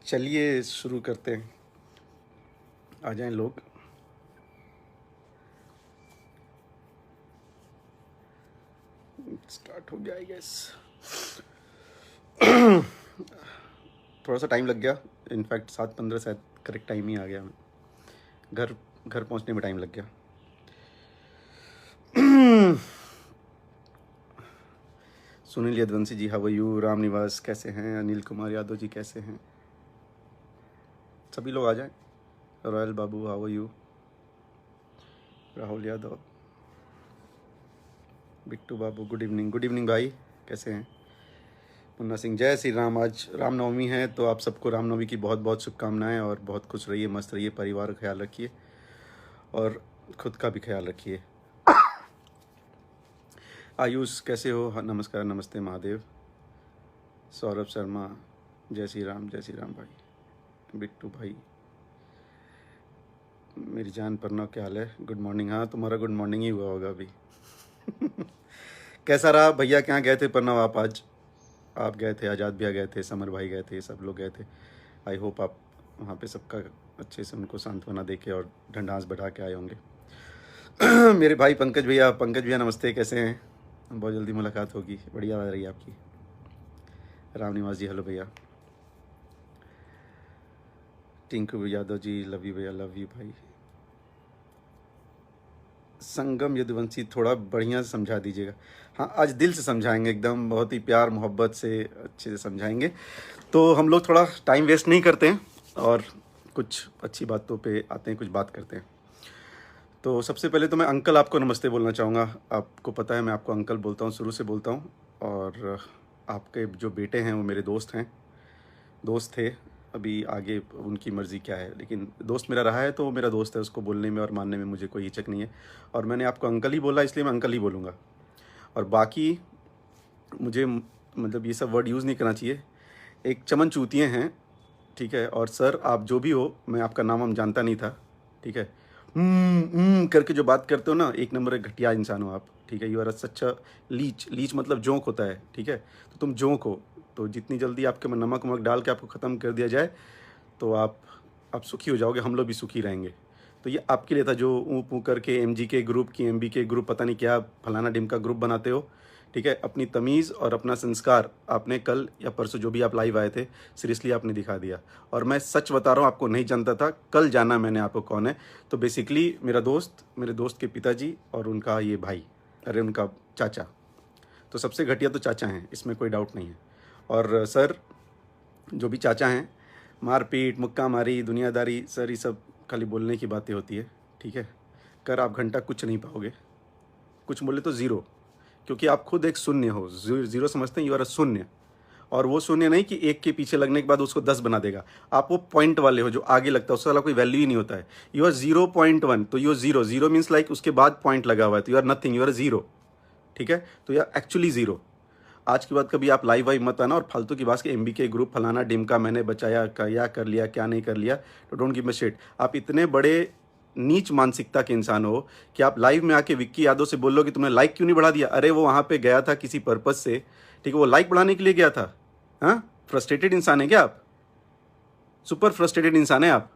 चलिए शुरू करते हैं। आ जाएं लोग। स्टार्ट हो गया आई गेस। थोड़ा सा टाइम लग गया, इनफैक्ट 7:15 शायद करेक्ट टाइम ही आ गया। घर घर पहुंचने में टाइम लग गया। सुनील यदवंशी जी how are you. Ram Niwas कैसे हैं। अनिल कुमार यादव जी कैसे हैं। सभी लोग आ जाएं। रॉयल बाबू how are you. Rahul Yadav, Bittu बाबू गुड इवनिंग भाई, कैसे हैं। मुन्ना सिंह जय श्री राम। आज रामनवमी है तो आप सबको रामनवमी की बहुत बहुत शुभकामनाएं और बहुत खुश रहिए, मस्त रहिए, परिवार का ख्याल रखिए और खुद का भी ख्याल रखिए। आयुष कैसे हो। हाँ, नमस्कार, नमस्ते महादेव। सौरभ शर्मा जय श्री राम भाई। बिट्टू भाई, मेरी जान परना क्या हाल है। Good morning. हाँ, तुम्हारा गुड मॉर्निंग ही हुआ होगा अभी। कैसा रहा भैया, क्या गए थे प्रणव आप आज। आप गए थे, आज़ाद भैया गए थे, समर भाई गए थे, सब लोग गए थे। आई होप आप वहाँ पे सबका अच्छे से उनको सांत्वना दे के और ढंढास बढ़ा के आए होंगे। मेरे भाई पंकज भैया नमस्ते, कैसे हैं। बहुत जल्दी मुलाकात होगी, बढ़िया आ रही है आपकी। राम निवास जी हेलो भैया। टिंकू यादव जी लव यू भैया, लव यू भाई। संगम यदुवंशी थोड़ा बढ़िया से समझा दीजिएगा। हाँ, आज दिल से समझाएंगे, एकदम बहुत ही प्यार मोहब्बत से अच्छे से समझाएंगे। तो हम लोग थोड़ा टाइम वेस्ट नहीं करते हैं और कुछ अच्छी बातों पे आते हैं, कुछ बात करते हैं। तो सबसे पहले तो मैं अंकल आपको नमस्ते बोलना चाहूँगा। आपको पता है मैं आपको अंकल बोलता हूँ, शुरू से बोलता हूँ। और आपके जो बेटे हैं वो मेरे दोस्त थे। अभी आगे उनकी मर्ज़ी क्या है, लेकिन दोस्त मेरा रहा है तो वो मेरा दोस्त है, उसको बोलने में और मानने में मुझे कोई हिचक नहीं है। और मैंने आपको अंकल ही बोला, इसलिए मैं अंकल ही बोलूँगा। और बाकी मुझे मतलब ये सब वर्ड यूज़ नहीं करना चाहिए। एक चमन चूतिए हैं, ठीक है। और सर आप जो भी हो, मैं आपका नाम हम जानता नहीं था, ठीक है। करके जो बात करते हो ना, एक नंबर एक घटिया इंसान हो आप, ठीक है। You are such a leech मतलब जोंक होता है, ठीक है। तो तुम जोंक हो, तो जितनी जल्दी आपके में नमक वमक डाल के आपको ख़त्म कर दिया जाए तो आप सुखी हो जाओगे, हम लोग भी सुखी रहेंगे। तो ये आपके लिए था जो ऊँ पू करके एमजी के ग्रुप की एमबी के ग्रुप पता नहीं क्या फलाना डिम का ग्रुप बनाते हो, ठीक है। अपनी तमीज़ और अपना संस्कार आपने कल या परसों जो भी आप लाइव आए थे, सीरियसली आपने दिखा दिया। और मैं सच बता रहा हूँ, आपको नहीं जानता था, कल जाना मैंने आपको कौन है। तो बेसिकली मेरे दोस्त के पिताजी और उनका ये भाई, अरे उनका चाचा, तो सबसे घटिया तो चाचा हैं, इसमें कोई डाउट नहीं है। और सर जो भी चाचा हैं, मारपीट मुक्का मारी दुनियादारी सर, ये सब खाली बोलने की बातें होती है, ठीक है। कर आप घंटा कुछ नहीं पाओगे, कुछ बोले तो ज़ीरो, क्योंकि आप खुद एक शून्य हो। ज़ीरो समझते हैं, यू आर अ शून्य। और वो शून्य नहीं कि एक के पीछे लगने के बाद उसको 10 बना देगा। आप वो पॉइंट वाले हो जो आगे लगता है, उसका वाला कोई वैल्यू ही नहीं होता है। यू आर 0.1, तो you are zero means like उसके बाद पॉइंट लगा हुआ है, तो you are nothing, you are zero, ठीक है। तो यू आर एक्चुअली ज़ीरो। आज के बाद कभी आप लाइव वाइव मत आना और फालतू की बात के एमबी के ग्रुप फलाना डिमका मैंने बचाया, क्या कर लिया क्या नहीं कर लिया, तो डोंट गिव मी शिट। आप इतने बड़े नीच मानसिकता के इंसान हो कि आप लाइव में आके विक्की यादव से बोल लो कि तुमने लाइक क्यों नहीं बढ़ा दिया। अरे वो वहाँ पे गया था किसी पर्पज़ से, ठीक है, वो लाइक बढ़ाने के लिए गया था। हाँ, फ्रस्ट्रेटेड इंसान है क्या आप। सुपर फ्रस्ट्रेटेड इंसान है आप,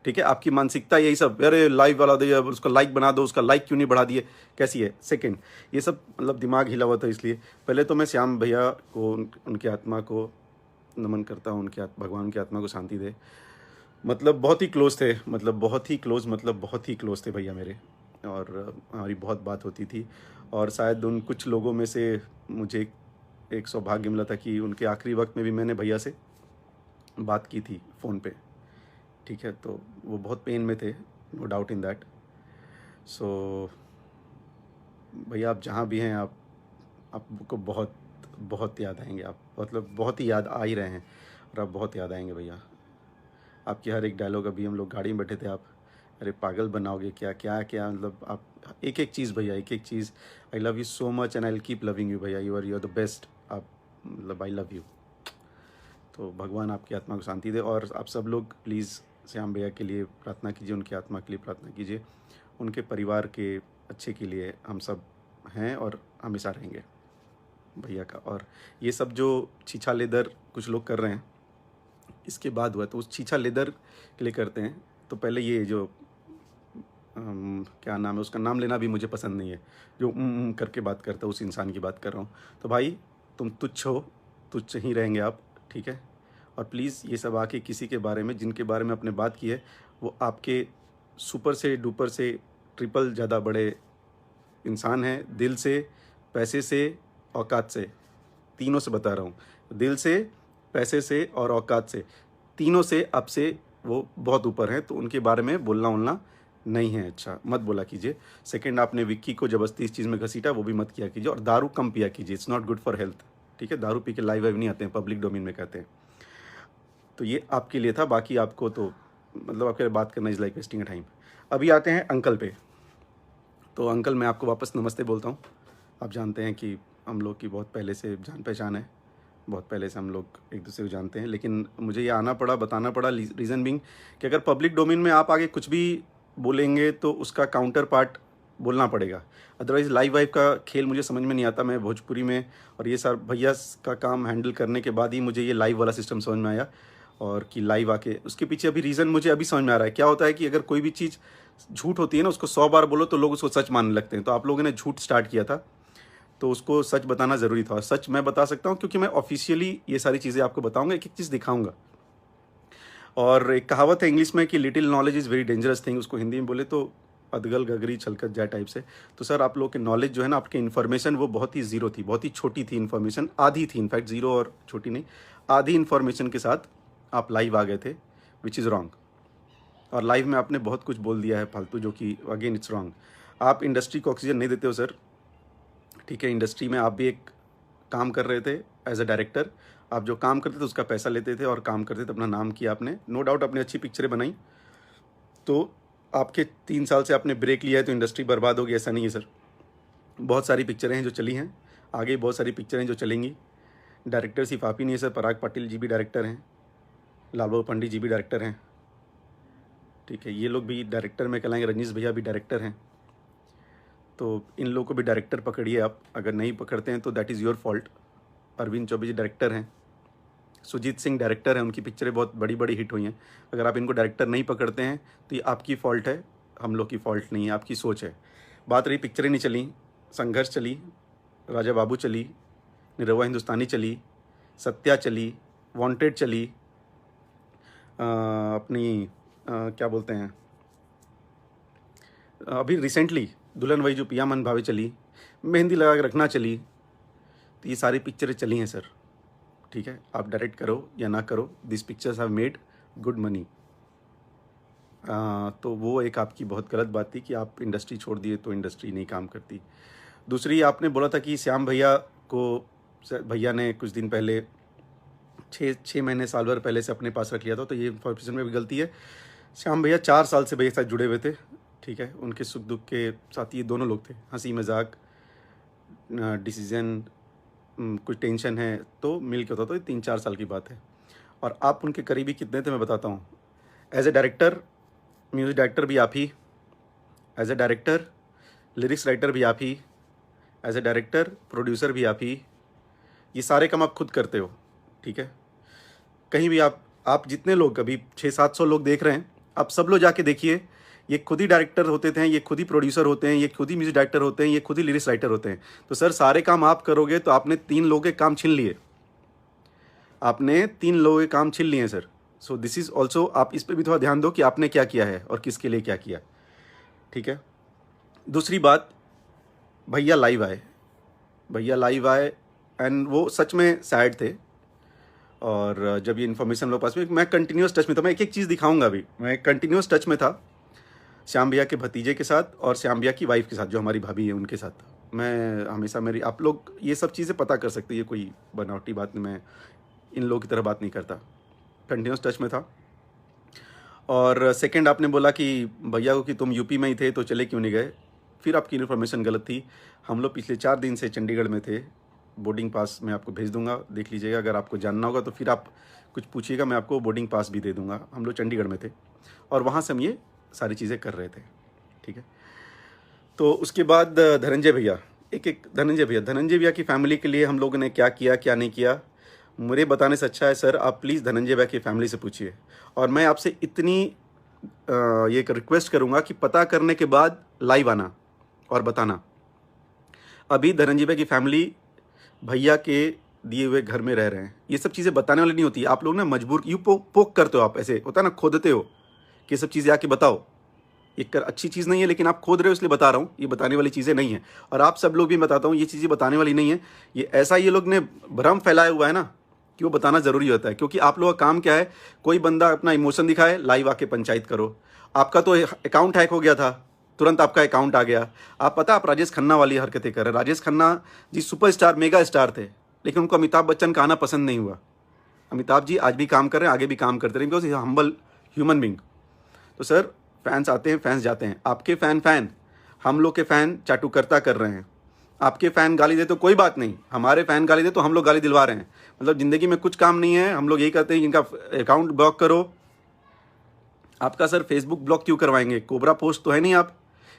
ठीक है। आपकी मानसिकता यही सब, अरे लाइव वाला दे उसका लाइक बना दो, उसका लाइक क्यों नहीं बढ़ा दिए, कैसी है। सेकंड, ये सब मतलब दिमाग हिला हुआ था। इसलिए पहले तो मैं श्याम भैया को, उनकी आत्मा को नमन करता हूँ, भगवान उनकी आत्मा को शांति दे। मतलब बहुत ही क्लोज थे, मतलब बहुत ही क्लोज थे भैया मेरे। और हमारी बहुत बात होती थी। और शायद उन कुछ लोगों में से मुझे एक सौभाग्य मिला था कि उनके आखिरी वक्त में भी मैंने भैया से बात की थी फ़ोन पे, ठीक है। तो वो बहुत पेन में थे, नो डाउट इन दैट। सो भैया आप जहाँ भी हैं, आपको बहुत बहुत याद आएंगे। आप मतलब बहुत ही याद आ ही रहे हैं और आप बहुत याद आएंगे भैया। आपकी हर एक डायलॉग, अभी हम लोग गाड़ी में बैठे थे, आप अरे पागल बनाओगे क्या क्या क्या, मतलब आप एक एक चीज़ भैया, एक एक चीज़। I love you so much and I will keep loving you भैया, यू आर द बेस्ट। आप मतलब आई लव यू। तो भगवान आपकी आत्मा को शांति दे। और आप सब लोग प्लीज़ श्याम भैया के लिए प्रार्थना कीजिए, उनकी आत्मा के लिए प्रार्थना कीजिए, उनके परिवार के अच्छे के लिए हम सब हैं और हमेशा रहेंगे। भैया का। और ये सब जो छीछा लेदर कुछ लोग कर रहे हैं इसके बाद हुआ, तो उस छीछा लेदर के लिए करते हैं। तो पहले ये जो क्या नाम है उसका, नाम लेना भी मुझे पसंद नहीं है, जो करके बात करता है उस इंसान की बात कर रहा हूँ। तो भाई तुम तुच्छ हो, तुच्छ ही रहेंगे आप, ठीक है। और प्लीज़ ये सब आके किसी के बारे में, जिनके बारे में आपने बात की है वो आपके सुपर से डुपर से ट्रिपल ज़्यादा बड़े इंसान हैं, दिल से, पैसे से, औकात से, तीनों से बता रहा हूँ, दिल से, पैसे से और औकात से, तीनों से आपसे वो बहुत ऊपर हैं। तो उनके बारे में बोलना उलना नहीं है, अच्छा मत बोला कीजिए। सेकंड, आपने विक्की को ज़बरदस्ती इस चीज़ में घसीटा, वो भी मत किया कीजिए। और दारू कम पिया कीजिए, it's not good for health, ठीक है। दारू पी के लाइव वाइव नहीं आते हैं, पब्लिक डोमेन में कहते हैं। तो ये आपके लिए था, बाकी आपको तो मतलब आपके बात करना इज़ लाइक वेस्टिंग टाइम। अभी आते हैं अंकल पे। तो अंकल मैं आपको वापस नमस्ते बोलता हूँ। आप जानते हैं कि हम लोग की बहुत पहले से जान पहचान है, बहुत पहले से हम लोग एक दूसरे को जानते हैं, लेकिन मुझे ये आना पड़ा, बताना पड़ा, रीज़न बिंग कि अगर पब्लिक डोमेन में आप आगे कुछ भी बोलेंगे तो उसका काउंटर पार्ट बोलना पड़ेगा। अदरवाइज़ लाइव वाइव का खेल मुझे समझ में नहीं आता। मैं भोजपुरी में और ये सर भैया का काम हैंडल करने के बाद ही मुझे ये लाइव वाला सिस्टम समझ में आया, और कि लाइव आके उसके पीछे अभी रीज़न मुझे अभी समझ में आ रहा है। क्या होता है कि अगर कोई भी चीज़ झूठ होती है ना, उसको 100 बार बोलो तो लोग उसको सच मानने लगते हैं। तो आप लोगों ने झूठ स्टार्ट किया था, तो उसको सच बताना ज़रूरी था। और सच मैं बता सकता हूँ क्योंकि मैं ऑफिशियली ये सारी चीज़ें आपको बताऊँगा, एक एक चीज़ दिखाऊँगा। और एक कहावत है इंग्लिश में कि little knowledge is very dangerous thing, उसको हिंदी में बोले तो अदगल गगरी छलकत जाए टाइप से। तो सर आप लोग के नॉलेज जो है ना, आपकी इन्फॉर्मेशन वो बहुत ही ज़ीरो थी, बहुत ही छोटी थी इन्फॉर्मेशन, आधी थी इनफैक्ट, ज़ीरो और छोटी नहीं, आधी इन्फॉर्मेशन के साथ आप लाइव आ गए थे, विच इज़ रॉन्ग। और लाइव में आपने बहुत कुछ बोल दिया है फालतू, जो कि अगेन इट्स रॉन्ग। आप इंडस्ट्री को ऑक्सीजन नहीं देते हो सर, ठीक है। इंडस्ट्री में आप भी एक काम कर रहे थे एज अ डायरेक्टर, आप जो काम करते थे उसका पैसा लेते थे और काम करते थे, अपना नाम किया आपने, नो डाउट आपने अच्छी पिक्चरें बनाई। तो आपके 3 साल से आपने ब्रेक लिया है तो इंडस्ट्री बर्बाद होगी, ऐसा नहीं है सर। बहुत सारी पिक्चरें हैं जो चली हैं, आगे बहुत सारी पिक्चरें जो चलेंगी। डायरेक्टर सिर्फ आप ही नहीं है सर, पराग पाटिल जी भी डायरेक्टर हैं, लालबाबू पंडित जी भी डायरेक्टर हैं, ठीक है। ये लोग भी डायरेक्टर में कहलाएंगे, रजनीश भैया भी डायरेक्टर हैं। तो इन लोगों को भी डायरेक्टर पकड़िए आप, अगर नहीं पकड़ते हैं तो that is your fault. Arvind Choubey ji director हैं, सुजीत सिंह डायरेक्टर हैं, उनकी पिक्चरें बहुत बड़ी बड़ी हिट हुई हैं। अगर आप इनको डायरेक्टर नहीं पकड़ते हैं तो ये आपकी फ़ॉल्ट है, हम लोग की फ़ॉल्ट नहीं है, आपकी सोच है। बात रही पिक्चरें नहीं चली, संघर्ष चली, राजा बाबू चली, निरहुआ हिंदुस्तानी चली, सत्या चली, वांटेड चली, अपनी क्या बोलते हैं, अभी रिसेंटली दुल्हन वही जो पिया मन भावे चली, मेहंदी लगा के रखना चली। तो ये सारी पिक्चरें चली हैं सर, ठीक है। आप डायरेक्ट करो या ना करो, this pictures have made good money. तो वो एक आपकी बहुत गलत बात थी कि आप इंडस्ट्री छोड़ दिए तो इंडस्ट्री नहीं काम करती। दूसरी, आपने बोला था कि श्याम भैया को, भैया ने कुछ दिन पहले 6 महीने साल भर पहले से अपने पास रख लिया था, तो ये इन्फॉर्मेशन में भी गलती है। श्याम भैया 4 साल से भैया के साथ जुड़े हुए थे, ठीक है। उनके सुख दुख के साथ ये दोनों लोग थे, हंसी मजाक, डिसीजन, कुछ टेंशन है तो मिल के होता, तो ये 3-4 साल की बात है। और आप उनके करीबी कितने थे मैं बताता हूँ। As a director, music director भी आप ही, as a director lyrics writer भी आप ही, एज ए डायरेक्टर प्रोड्यूसर भी आप ही, ये सारे काम आप खुद करते हो, ठीक है। कहीं भी आप जितने लोग, अभी 600-700 लोग देख रहे हैं, आप सब लोग जाके देखिए, ये खुद ही डायरेक्टर होते थे, ये खुद ही प्रोड्यूसर होते हैं, ये खुद ही म्यूजिक डायरेक्टर होते हैं, ये खुद ही लिरिक्स राइटर होते हैं। तो सर सारे काम आप करोगे तो आपने 3 लोगों के काम छीन लिए, आपने 3 लोगों के काम छीन लिए sir. So this is also, आप इस पर भी थोड़ा ध्यान दो कि आपने क्या किया है और किसके लिए क्या किया, ठीक है। दूसरी बात, भैया लाइव आए, भैया लाइव आए एंड वो सच में सैड थे। और जब ये इन्फॉर्मेशन लोग पास में, मैं कंटिन्यूस टच में था, मैं एक एक चीज़ दिखाऊंगा अभी, मैं कंटिन्यूस टच में था श्याम भैया के भतीजे के साथ और श्याम भैया की वाइफ के साथ, जो हमारी भाभी है उनके साथ। मैं हमेशा, मेरी, आप लोग ये सब चीज़ें पता कर सकते हैं, ये कोई बनावटी बात नहीं, मैं इन लोगों की तरह बात नहीं करता, कंटिन्यूस टच में था। और सेकंड, आपने बोला कि भैया को कि तुम यूपी में ही थे तो चले क्यों नहीं गए, फिर आपकी इन्फॉर्मेशन गलत थी। हम लोग पिछले 4 दिन से चंडीगढ़ में थे, बोर्डिंग पास मैं आपको भेज दूंगा, देख लीजिएगा। अगर आपको जानना होगा तो फिर आप कुछ पूछिएगा, मैं आपको बोर्डिंग पास भी दे दूंगा। हम लोग चंडीगढ़ में थे और वहाँ से हम ये सारी चीज़ें कर रहे थे, ठीक है। तो उसके बाद धनंजय भैया, एक एक धनंजय भैया की फैमिली के लिए हम लोगों ने क्या किया क्या नहीं किया, मुझे बताने से अच्छा है सर आप प्लीज़ धनंजय भैया की फैमिली से पूछिए। और मैं आपसे इतनी ये एक रिक्वेस्ट करूँगा कि पता करने के बाद लाइव आना और बताना। अभी धनंजय भैया की फैमिली भैया के दिए हुए घर में रह रहे हैं, ये सब चीज़ें बताने वाली नहीं होती। आप लोग ना मजबूर यूँ पोक करते हो, आप ऐसे होता है ना, खोदते हो कि ये सब चीज़ें आके बताओ। ये कर अच्छी चीज़ नहीं है, लेकिन आप खोद रहे हो इसलिए बता रहा हूँ, ये बताने वाली चीज़ें नहीं है। और आप सब लोग भी बताता हूँ ये चीज़ें बताने वाली नहीं है। ये ऐसा ये लोग ने भ्रम फैलाया हुआ है ना कि वो बताना ज़रूरी होता है, क्योंकि आप लोगों का काम क्या है, कोई बंदा अपना इमोशन दिखाए, लाइव आके पंचायत करो। आपका तो अकाउंट हैक हो गया था, तुरंत आपका अकाउंट आ गया। आप पता आप राजेश खन्ना वाली हरकतें कर रहे हैं। Rajesh Khanna ji superstar mega star थे, लेकिन उनको अमिताभ बच्चन का आना पसंद नहीं हुआ। अमिताभ जी आज भी काम कर रहे हैं, आगे भी काम करते रहेंगे, बिकॉज हम्बल ह्यूमन बींग। तो सर फैंस आते हैं, फैंस जाते हैं। आपके फैन हम लोग के फ़ैन चाटुकर्ता कर रहे हैं। आपके फ़ैन गाली दे तो कोई बात नहीं, हमारे फ़ैन गाली दे तो हम लोग गाली दिलवा रहे हैं। मतलब ज़िंदगी में कुछ काम नहीं है, हम लोग यही कहते हैं इनका अकाउंट ब्लॉक करो। आपका सर फेसबुक ब्लॉक क्यों करवाएंगे? कोबरा पोस्ट तो है नहीं आप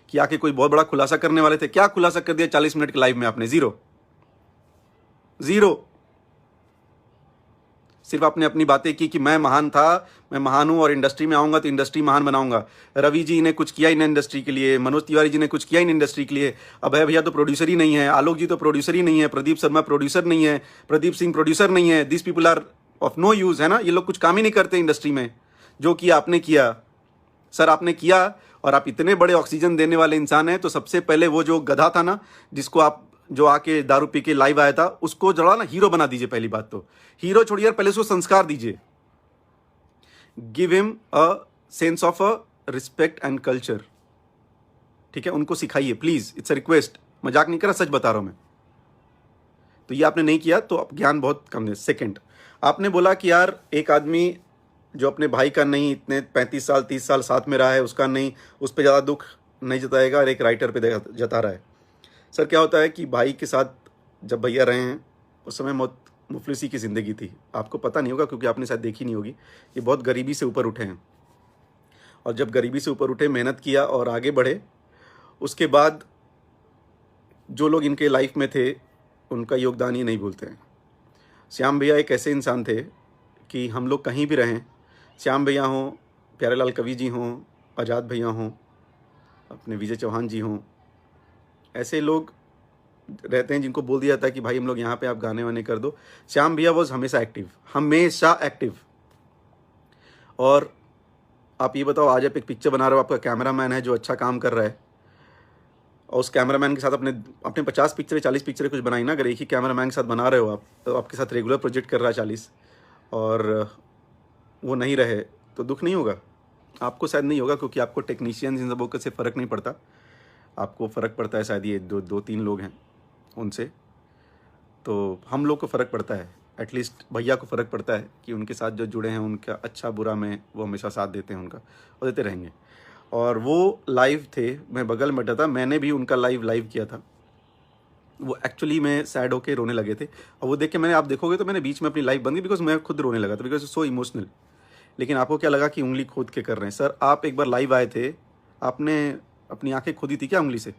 कि आके कोई बहुत बड़ा खुलासा करने वाले थे। क्या खुलासा कर दिया 40 मिनट के लाइव में आपने? ज़ीरो। सिर्फ आपने अपनी बातें की कि मैं महान था, मैं महान हूँ और इंडस्ट्री में आऊँगा तो इंडस्ट्री महान बनाऊँगा। रवि जी ने कुछ किया इन इंडस्ट्री के लिए, मनोज तिवारी जी ने कुछ किया इन इंडस्ट्री के लिए। अभय भैया तो प्रोड्यूसर ही नहीं है, आलोक जी तो प्रोड्यूसर ही नहीं है, प्रदीप शर्मा प्रोड्यूसर नहीं है, प्रदीप सिंह प्रोड्यूसर नहीं है। This people are of no use, है ना। ये लोग कुछ काम ही नहीं करते इंडस्ट्री में। जो किया आपने किया सर, आपने किया। और आप इतने बड़े ऑक्सीजन देने वाले इंसान हैं, तो सबसे पहले वो जो गधा था ना, जिसको आप जो आके दारू पी के लाइव आया था, उसको जरा ना हीरो बना दीजिए। पहली बात तो हीरो छोड़िए, पहले उसको संस्कार दीजिए। Give him a sense of a respect and culture, ठीक है, उनको सिखाइए प्लीज। इट्स अ रिक्वेस्ट, मजाक नहीं कर रहा, सच बता रहा हूं मैं। तो ये आपने नहीं किया, तो अब ज्ञान बहुत कम है। सेकंड, आपने बोला कि यार एक आदमी जो अपने भाई का नहीं, इतने 35 साल 30 साल साथ में रहा है, उसका नहीं, उस पर ज़्यादा दुख नहीं जताएगा, और एक राइटर पे जता रहा है। सर क्या होता है कि भाई के साथ जब भैया रहे हैं, उस समय बहुत मुफलिसी की ज़िंदगी थी। आपको पता नहीं होगा क्योंकि आपने शायद देखी नहीं होगी। ये बहुत गरीबी से ऊपर उठे हैं, और जब गरीबी से ऊपर उठे, मेहनत किया और आगे बढ़े, उसके बाद जो लोग इनके लाइफ में थे उनका योगदान ये नहीं भूलते हैं। श्याम भैया एक ऐसे इंसान थे कि हम लोग कहीं भी रहें, श्याम भैया हों, प्यारेलाल कवि जी हों, आज़ाद भैया हों, अपने विजय चौहान जी हों, ऐसे लोग रहते हैं जिनको बोल दिया जाता है कि भाई हम लोग यहाँ पे आप गाने वाने कर दो। श्याम भैया वॉज हमेशा एक्टिव, हमेशा एक्टिव। और आप ये बताओ, आज आप एक पिक्चर बना रहे हो, आपका कैमरामैन है जो अच्छा काम कर रहा है, और उस कैमरामैन के साथ अपने 50 पिक्चरें 40 पिक्चरें कुछ बनाई ना। अगर एक ही कैमरामैन के साथ बना रहे हो आप, तो आपके साथ रेगुलर प्रोजेक्ट कर रहा है 40, और वो नहीं रहे तो दुख नहीं होगा? आपको शायद नहीं होगा, क्योंकि आपको टेक्नीशियंस इन सबों से फ़र्क नहीं पड़ता। आपको फ़र्क पड़ता है शायद ये दो तीन लोग हैं उनसे। तो हम लोग को फ़र्क पड़ता है, एटलीस्ट भैया को फ़र्क पड़ता है कि उनके साथ जो जुड़े हैं, उनका अच्छा बुरा में वो हमेशा साथ देते हैं उनका, और देते रहेंगे। और वो लाइव थे, मैं बगल में बैठा था, मैंने भी उनका लाइव किया था। वो एक्चुअली में सैड होके रोने लगे थे, और वो देख के मैंने, आप देखोगे तो मैंने बीच में अपनी लाइव बंद की, बिकॉज मैं खुद रोने लगा था, बिकॉज सो इमोशनल। लेकिन आपको क्या लगा कि उंगली खोद के कर रहे हैं? सर आप एक बार लाइव आए थे, आपने अपनी आंखें खोदी थी क्या उंगली से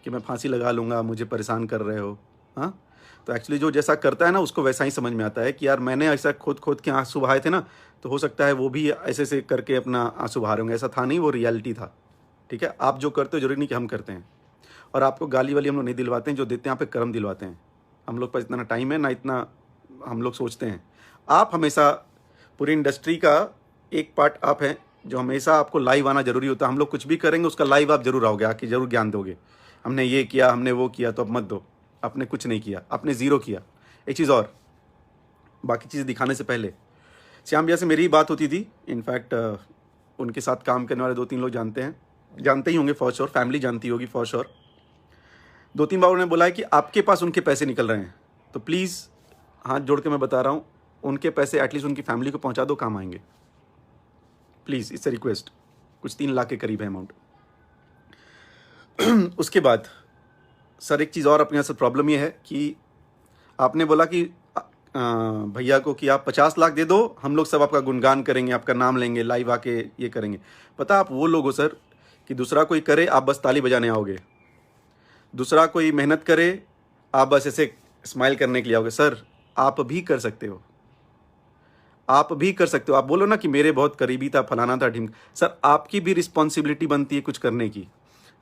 कि मैं फांसी लगा लूँगा, मुझे परेशान कर रहे हो? हाँ, तो एक्चुअली जो जैसा करता है ना, उसको वैसा ही समझ में आता है कि यार मैंने ऐसा खोद के आंसू बहाए थे ना, तो हो सकता है वो भी ऐसे से करके अपना आंसू बहा रहे होंगे। ऐसा था नहीं, वो रियलिटी था। ठीक है, आप जो करते हो जरूरी नहीं कि हम करते हैं। और आपको गाली वाली हम लोग नहीं दिलवाते हैं, जो देते हैं आप पे कर्म दिलवाते हैं। हम लोग पास इतना टाइम है ना, इतना हम लोग सोचते हैं। आप हमेशा पूरी इंडस्ट्री का एक पार्ट आप हैं, जो हमेशा आपको लाइव आना जरूरी होता है। हम लोग कुछ भी करेंगे उसका लाइव आप जरूर आओगे, आके जरूर ज्ञान दोगे। हमने ये किया, हमने वो किया, तो अब मत दो। आपने कुछ नहीं किया, आपने ज़ीरो किया। एक चीज़ और, बाकी चीज़ दिखाने से पहले श्याम भैया से मेरी बात होती थी। इनफैक्ट उनके साथ काम करने वाले 2-3 लोग जानते ही होंगे फॉर श्योर, फैमिली जानती होगी फॉर श्योर। 2-3 बार उन्होंने बोला है कि आपके पास उनके पैसे निकल रहे हैं, तो प्लीज़ हाथ जोड़ के मैं बता रहा हूँ, उनके पैसे एटलीस्ट उनकी फैमिली को पहुँचा दो, काम आएंगे प्लीज़। It's a request. कुछ 3 लाख के करीब है अमाउंट। उसके बाद सर एक चीज़ और अपने यहाँ से प्रॉब्लम ये है कि आपने बोला कि भैया को कि आप 50 लाख दे दो, हम लोग सब आपका गुणगान करेंगे, आपका नाम लेंगे, लाइव आके ये करेंगे। पता आप वो लोग हो सर कि दूसरा कोई करे, आप बस ताली बजाने आओगे। दूसरा कोई मेहनत करे, आप बस ऐसे स्माइल करने के लिए आओगे। सर आप भी कर सकते हो, आप भी कर सकते हो। आप बोलो ना कि मेरे बहुत करीबी था, फलाना था, ढिम। सर आपकी भी रिस्पॉन्सिबिलिटी बनती है कुछ करने की।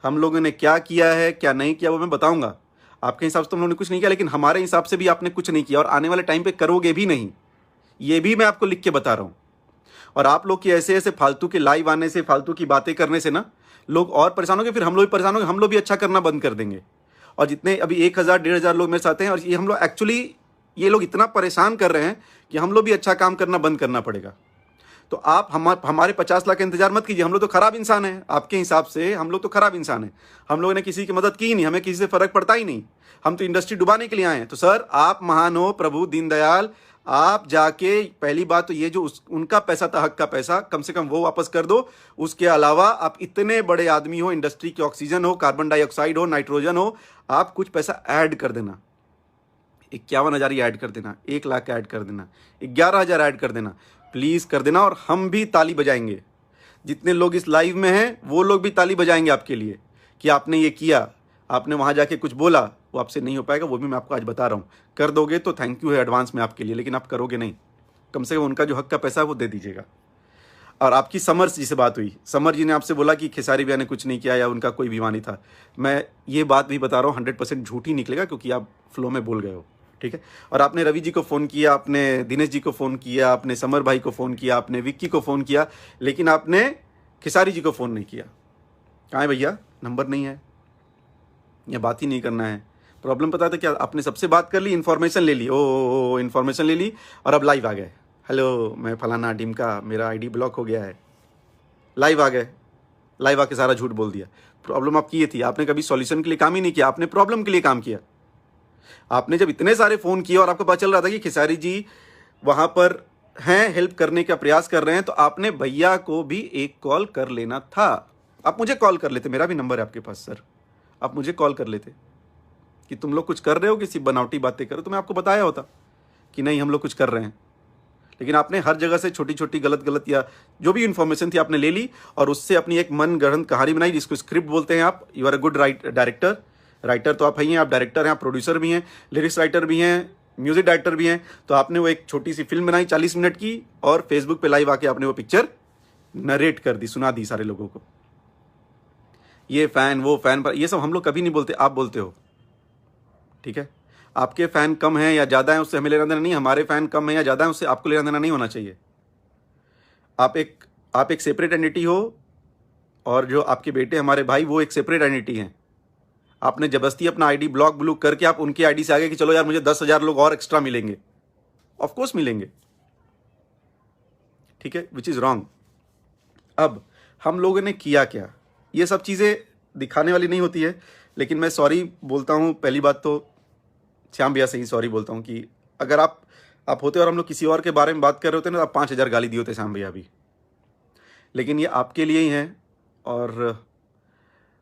हम लोगों ने क्या किया है क्या नहीं किया वो मैं बताऊंगा। आपके हिसाब से तो हम लोगों ने कुछ नहीं किया, लेकिन हमारे हिसाब से भी आपने कुछ नहीं किया और आने वाले टाइम पे करोगे भी नहीं, ये भी मैं आपको लिख के बता रहा हूं। और आप लोग की ऐसे ऐसे फालतू के लाइव आने से, फालतू की बातें करने से ना लोग और परेशान होंगे, फिर हम लोग भी परेशान होंगे, हम लोग भी अच्छा करना बंद कर देंगे। और जितने अभी 1,000 1,500 लोग मेरे साथ हैं, और ये हम लोग एक्चुअली ये लोग इतना परेशान कर रहे हैं कि हम लोग भी अच्छा काम करना बंद करना पड़ेगा। तो आप हमारे 50 लाख का इंतजार मत कीजिए। हम लोग तो खराब इंसान हैं आपके हिसाब से, हम लोग तो खराब इंसान हैं। हम लोगों ने किसी की मदद की ही नहीं, हमें किसी से फर्क पड़ता ही नहीं। हम तो इंडस्ट्री डुबाने के लिए आए हैं। तो सर आप महान हो, प्रभु दीनदयाल, आप जाके पहली बात तो ये जो उनका पैसा था, हक का पैसा, कम से कम वो वापस कर दो। उसके अलावा आप इतने बड़े आदमी हो, इंडस्ट्री की ऑक्सीजन हो, कार्बन डाइऑक्साइड हो, नाइट्रोजन हो, आप कुछ पैसा ऐड कर देना। 51,000 ऐड कर देना, 1,00,000 ऐड कर देना, 11,000 ऐड कर देना, प्लीज कर देना। और हम भी ताली बजाएंगे, जितने लोग इस लाइव में हैं वो लोग भी ताली बजाएंगे आपके लिए कि आपने ये किया, आपने वहां जाके कुछ बोला। वो आपसे नहीं हो पाएगा, वो भी मैं आपको आज बता रहा हूं। कर दोगे तो थैंक यू है एडवांस में आपके लिए, लेकिन आप करोगे नहीं। कम से कम उनका जो हक का पैसा है वो दे दीजिएगा। और आपकी समर जी से बात हुई, समर जी ने आपसे बोला कि खेसारी भैया ने कुछ नहीं किया या उनका कोई बीमारी था। मैं ये बात भी बता रहा हूँ 100% झूठ ही निकलेगा, क्योंकि आप फ्लो में बोल गए हो, ठीक है। और आपने रवि जी को फ़ोन किया, आपने दिनेश जी को फ़ोन किया, आपने समर भाई को फ़ोन किया, आपने विक्की को फ़ोन किया, लेकिन आपने खेसारी जी को फ़ोन नहीं किया। कहाँ है भैया, नंबर नहीं है या बात ही नहीं करना है। प्रॉब्लम पता था क्या, आपने सबसे बात कर ली, इन्फॉर्मेशन ले ली, ओ इन्फॉर्मेशन ले ली और अब लाइव आ गए। हेलो मैं फलाना टीम का, मेरा आईडी ब्लॉक हो गया है। लाइव आ गए, लाइव आके सारा झूठ बोल दिया। प्रॉब्लम आपकी ये थी, आपने कभी सॉल्यूशन के लिए काम ही नहीं किया, आपने प्रॉब्लम के लिए काम किया। आपने जब इतने सारे फ़ोन किए और आपको पता चल रहा था कि खेसारी जी वहाँ पर हैं, हेल्प करने का प्रयास कर रहे हैं, तो आपने भैया को भी एक कॉल कर लेना था। आप मुझे कॉल कर लेते, मेरा भी नंबर है आपके पास सर, आप मुझे कॉल कर लेते कि तुम लोग कुछ कर रहे हो, किसी बनावटी बातें करो, तो मैं आपको बताया होता कि नहीं हम लोग कुछ कर रहे हैं। लेकिन आपने हर जगह से छोटी छोटी गलत या जो भी इन्फॉर्मेशन थी आपने ले ली और उससे अपनी एक मन गढ़ंत कहानी बनाई, जिसको स्क्रिप्ट बोलते हैं। आप you are a good director, writer तो आप ही हैं, आप डायरेक्टर हैं, आप प्रोड्यूसर भी हैं, लिरिक्स राइटर भी हैं, म्यूजिक डायरेक्टर भी हैं। तो आपने वो एक छोटी सी फिल्म बनाई 40 मिनट की और फेसबुक पे लाइव आके आपने वो पिक्चर नरेट कर दी, सुना दी सारे लोगों को। ये फैन वो फैन पर, ये सब हम लोग कभी नहीं बोलते, आप बोलते हो, ठीक है। आपके फैन कम हैं या ज़्यादा हैं उससे हमें लेना देना नहीं, हमारे फैन कम हैं या ज़्यादा हैं उससे आपको लेना देना नहीं होना चाहिए। आप एक सेपरेट एंटिटी हो और जो आपके बेटे हमारे भाई वो एक सेपरेट एंटिटी हैं। आपने जबरदस्ती अपना आईडी ब्लॉक करके आप उनकी आईडी से आगे कि चलो यार मुझे 10,000 लोग और एक्स्ट्रा मिलेंगे। ऑफ कोर्स मिलेंगे, ठीक है, विच इज़ रॉन्ग। अब हम लोगों ने किया क्या, ये सब चीज़ें दिखाने वाली नहीं होती है, लेकिन मैं सॉरी बोलता हूँ। पहली बात तो श्याम भैया से ही सॉरी बोलता हूँ कि अगर आप होते और हम लोग किसी और के बारे में बात कर रहे होते ना, तो आप 5,000 गाली दिए होते श्याम भैया भी। लेकिन ये आपके लिए ही हैं और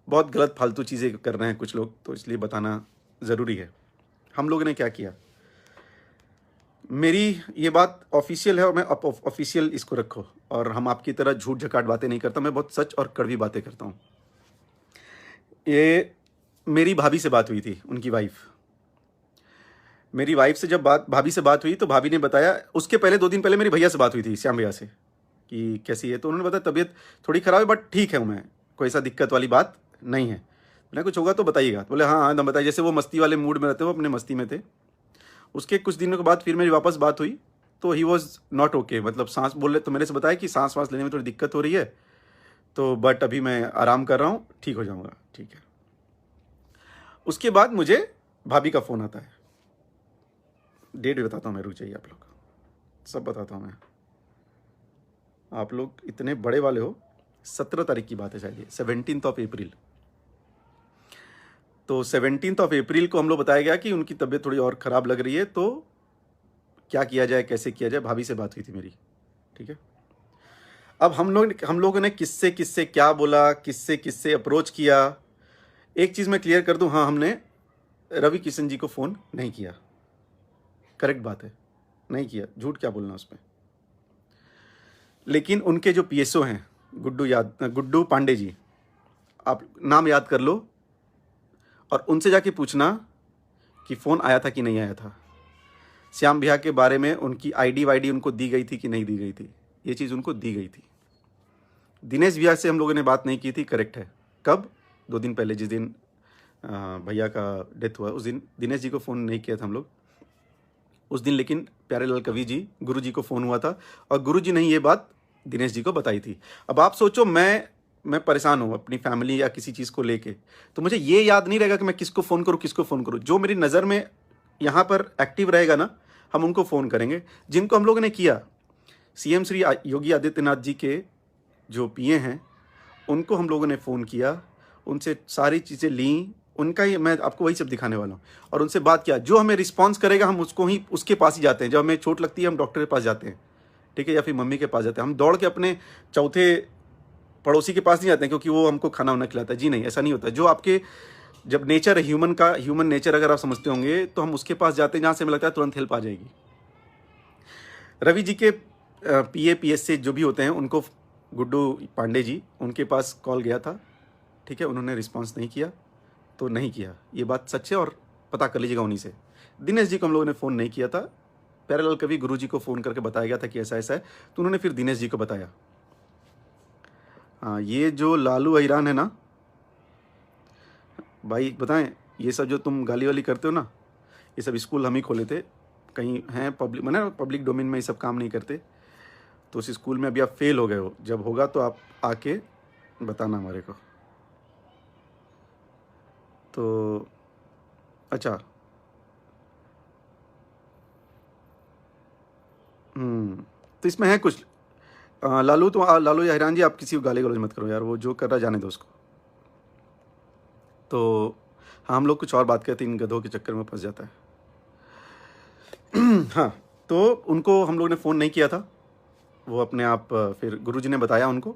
बहुत गलत फालतू चीज़ें कर रहे हैं कुछ लोग, तो इसलिए बताना ज़रूरी है। हम लोगों ने क्या किया, मेरी ये बात ऑफिशियल है और मैं ऑफिशियल इसको रखो। और हम आपकी तरह झूठ झकाट बातें नहीं करता, मैं बहुत सच और कड़वी बातें करता हूँ। ये मेरी भाभी से बात हुई थी, उनकी वाइफ। मेरी वाइफ से जब भाभी से बात हुई तो भाभी ने बताया, उसके पहले 2 दिन पहले मेरी भैया से बात हुई थी, श्याम भैया से, कि कैसी है। तो उन्होंने बताया तबीयत थोड़ी ख़राब है बट ठीक है, मैं कोई ऐसा दिक्कत वाली बात नहीं है। मैंने कुछ होगा तो बताइएगा। तो बोले हाँ हाँ बताइए। जैसे वो मस्ती वाले मूड में रहते, वो अपने मस्ती में थे। उसके कुछ दिनों के बाद फिर मेरी वापस बात हुई तो ही वॉज नॉट ओके, मतलब सांस बोल रहे, तो मैंने से बताया कि सांस वाँस लेने में थोड़ी दिक्कत हो रही है, तो बट अभी मैं आराम कर रहा हूँ, ठीक हो जाऊँगा, ठीक है। उसके बाद मुझे भाभी का फ़ोन आता है, डेट भी बताता हूँ मैं, रुक जाइए, आप लोग सब बताता हूँ मैं। आप लोग इतने बड़े वाले हो, 17 तारीख की बात है शायद, 17th ऑफ अप्रैल। तो 17th ऑफ अप्रैल को हम लोग बताया गया कि उनकी तबीयत थोड़ी और ख़राब लग रही है, तो क्या किया जाए, कैसे किया जाए। भाभी से बात हुई थी मेरी, ठीक है। अब हम लोगों ने किससे क्या बोला, किससे अप्रोच किया। एक चीज़ मैं क्लियर कर दूं, हाँ हमने रवि किशन जी को फ़ोन नहीं किया, करेक्ट बात है, नहीं किया, झूठ क्या बोलना उसमें। लेकिन उनके जो पीएसओ हैं, गुड्डू पांडे जी, आप नाम याद कर लो, और उनसे जाके पूछना कि फ़ोन आया था कि नहीं आया था, श्याम भैया के बारे में उनकी आईडी वाईडी उनको दी गई थी कि नहीं दी गई थी, ये चीज़ उनको दी गई थी। दिनेश भैया से हम लोगों ने बात नहीं की थी, करेक्ट है। कब? 2 दिन पहले, जिस दिन भैया का डेथ हुआ, उस दिन दिनेश जी को फ़ोन नहीं किया था हम लोग उस दिन, लेकिन प्यारे लाल कवि जी, गुरु जी को फ़ोन हुआ था और गुरु जी ने ये बात दिनेश जी को बताई थी। अब आप सोचो, मैं परेशान हूँ अपनी फैमिली या किसी चीज़ को लेके, तो मुझे ये याद नहीं रहेगा कि मैं किसको फ़ोन करूँ, किसको फ़ोन करूँ। जो मेरी नज़र में यहाँ पर एक्टिव रहेगा ना, हम उनको फ़ोन करेंगे। जिनको हम लोगों ने किया, सीएम श्री योगी आदित्यनाथ जी के जो पीए हैं, उनको हम लोगों ने फ़ोन किया, उनसे सारी चीज़ें लीं, उनका ही मैं आपको वही सब दिखाने वाला हूँ, और उनसे बात किया। जो हमें रिस्पॉन्स करेगा हम उसको ही, उसके पास ही जाते हैं। जब हमें चोट लगती है हम डॉक्टर के पास जाते हैं, ठीक है, या फिर मम्मी के पास जाते हैं। हम दौड़ के अपने चौथे पड़ोसी के पास नहीं जाते हैं क्योंकि वो हमको खाना वाना खिलाता है। जी नहीं, ऐसा नहीं होता। जो आपके जब नेचर है ह्यूमन का, ह्यूमन नेचर अगर आप समझते होंगे, तो हम उसके पास जाते हैं जहाँ से हमें लगता है तुरंत हेल्प आ जाएगी। रवि जी के पीए पीएस से जो भी होते हैं, उनको गुड्डू पांडे जी, उनके पास कॉल गया था, ठीक है, उन्होंने रिस्पॉन्स नहीं किया, तो नहीं किया, ये बात सच है, और पता कर लीजिएगा उन्हीं से। दिनेश जी को हम लोगों ने फ़ोन नहीं किया था। प्यारे लाल कवि गुरु जी को फ़ोन करके बताया गया था कि ऐसा ऐसा है, तो उन्होंने फिर दिनेश जी को बताया। हाँ, ये जो लालू अहिरान है ना भाई, बताएं, ये सब जो तुम गाली वाली करते हो ना, ये सब स्कूल हम ही खोले थे। कहीं हैं पब्लिक, मैंने पब्लिक डोमेन में ये सब काम नहीं करते। तो उस स्कूल में अभी आप फेल हो गए हो, जब होगा तो आप आके बताना हमारे को। तो अच्छा, तो इसमें है कुछ लालू या हैरान जी, आप किसी को गाली गलौज मत करो यार, वो जो कर रहा जाने दो उसको। तो हाँ, हम लोग कुछ और बात करते हैं, इन गधों के चक्कर में फंस जाता है। हाँ, तो उनको हम लोग ने फ़ोन नहीं किया था, वो अपने आप फिर गुरुजी ने बताया उनको,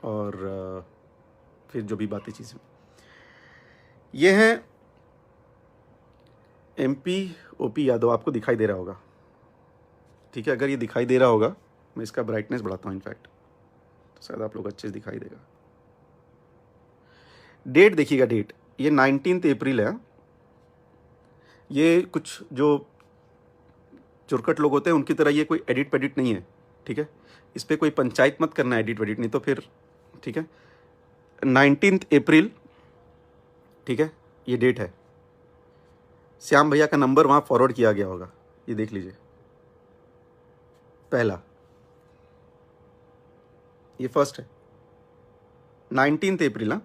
और फिर जो भी बातें चीज़ें ये हैं। MP OP यादव आपको दिखाई दे रहा होगा, ठीक है। अगर ये दिखाई दे रहा होगा, मैं इसका ब्राइटनेस बढ़ाता हूँ इनफैक्ट, तो शायद आप लोग अच्छे से दिखाई देगा। डेट देखिएगा, डेट ये 19 अप्रैल है। ये कुछ जो चुरकट लोग होते हैं उनकी तरह ये कोई एडिट पेडिट नहीं है, ठीक है। इस पर कोई पंचायत मत करना, एडिट वेडिट, नहीं तो फिर, ठीक है। 19 अप्रैल, ठीक है, ये डेट है। श्याम भैया का नंबर वहाँ फॉरवर्ड किया गया होगा, ये देख लीजिए। पहला, ये फर्स्ट है, 19 अप्रैल। हाँ,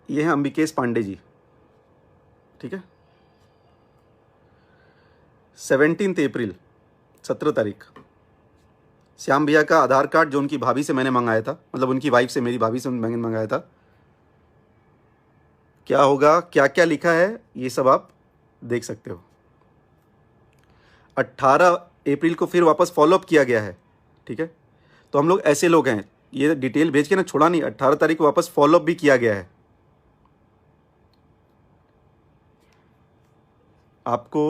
ये है अंबिकेश पांडे जी, ठीक है। 17 अप्रैल, 17 तारीख, श्याम भैया का आधार कार्ड जो उनकी भाभी से मैंने मंगाया था, मतलब उनकी वाइफ से, मेरी भाभी से मैंने मंगाया था। क्या होगा, क्या क्या लिखा है, ये सब आप देख सकते हो। 18 अप्रैल को फिर वापस फॉलोअप किया गया है, ठीक है। तो हम लोग ऐसे लोग हैं, ये डिटेल भेज के ना छोड़ा नहीं, 18 तारीख को वापस फॉलोअप भी किया गया है। आपको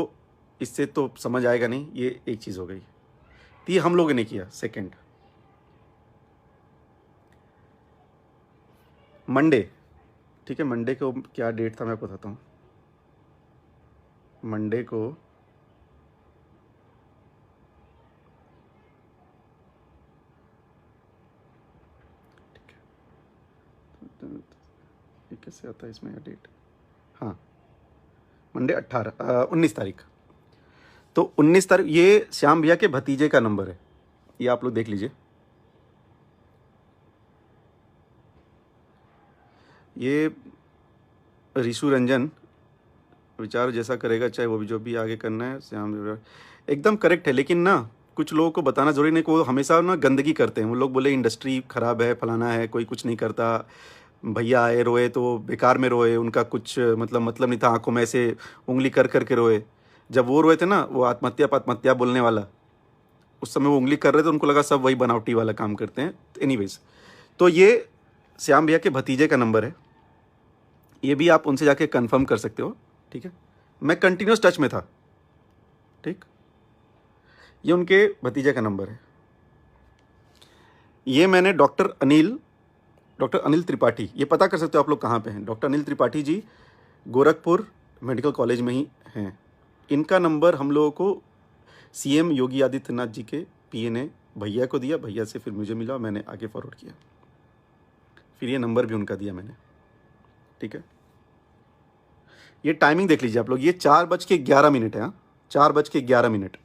इससे तो समझ आएगा नहीं, ये एक चीज़ हो गई। तो ये हम लोगों ने किया। सेकंड, मंडे, ठीक है, मंडे को क्या डेट था मैं बताता हूँ। मंडे को ये कैसे आता है इसमें डेट, हाँ, मंडे 19 तारीख। तो 19 तारीख, ये श्याम भैया के भतीजे का नंबर है, ये आप लोग देख लीजिए। ये ऋषु रंजन, विचार जैसा करेगा चाहे वो भी, जो भी आगे करना है, श्याम एकदम करेक्ट है। लेकिन ना कुछ लोगों को बताना जरूरी नहीं, कि वो हमेशा ना गंदगी करते हैं। वो लोग बोले इंडस्ट्री खराब है, फलाना है, कोई कुछ नहीं करता, भैया आए रोए तो बेकार में रोए, उनका कुछ मतलब नहीं था, आंखों में ऐसे उंगली कर करके रोए। जब वो रोए थे ना, वो आत्महत्या बोलने वाला, उस समय वो उंगली कर रहे थे, उनको लगा सब वही बनावटी वाला काम करते हैं। एनीवेज, तो ये श्याम भैया के भतीजे का नंबर है, ये भी आप उनसे जाके कंफर्म कर सकते हो, ठीक है। मैं कंटिन्यूस टच में था, ठीक, ये उनके भतीजे का नंबर है। ये मैंने डॉक्टर अनिल त्रिपाठी, ये पता कर सकते हो आप लोग कहाँ पे हैं। Doctor Anil Tripathi ji Gorakhpur medical college में ही हैं। इनका नंबर हम लोगों को सीएम योगी आदित्यनाथ जी के पीए ने भैया को दिया, भैया से फिर मुझे मिला, मैंने आगे फॉरवर्ड किया, फिर ये नंबर भी उनका दिया मैंने। ठीक है, ये टाइमिंग देख लीजिए आप लोग, ये 4:11 है। 4:11।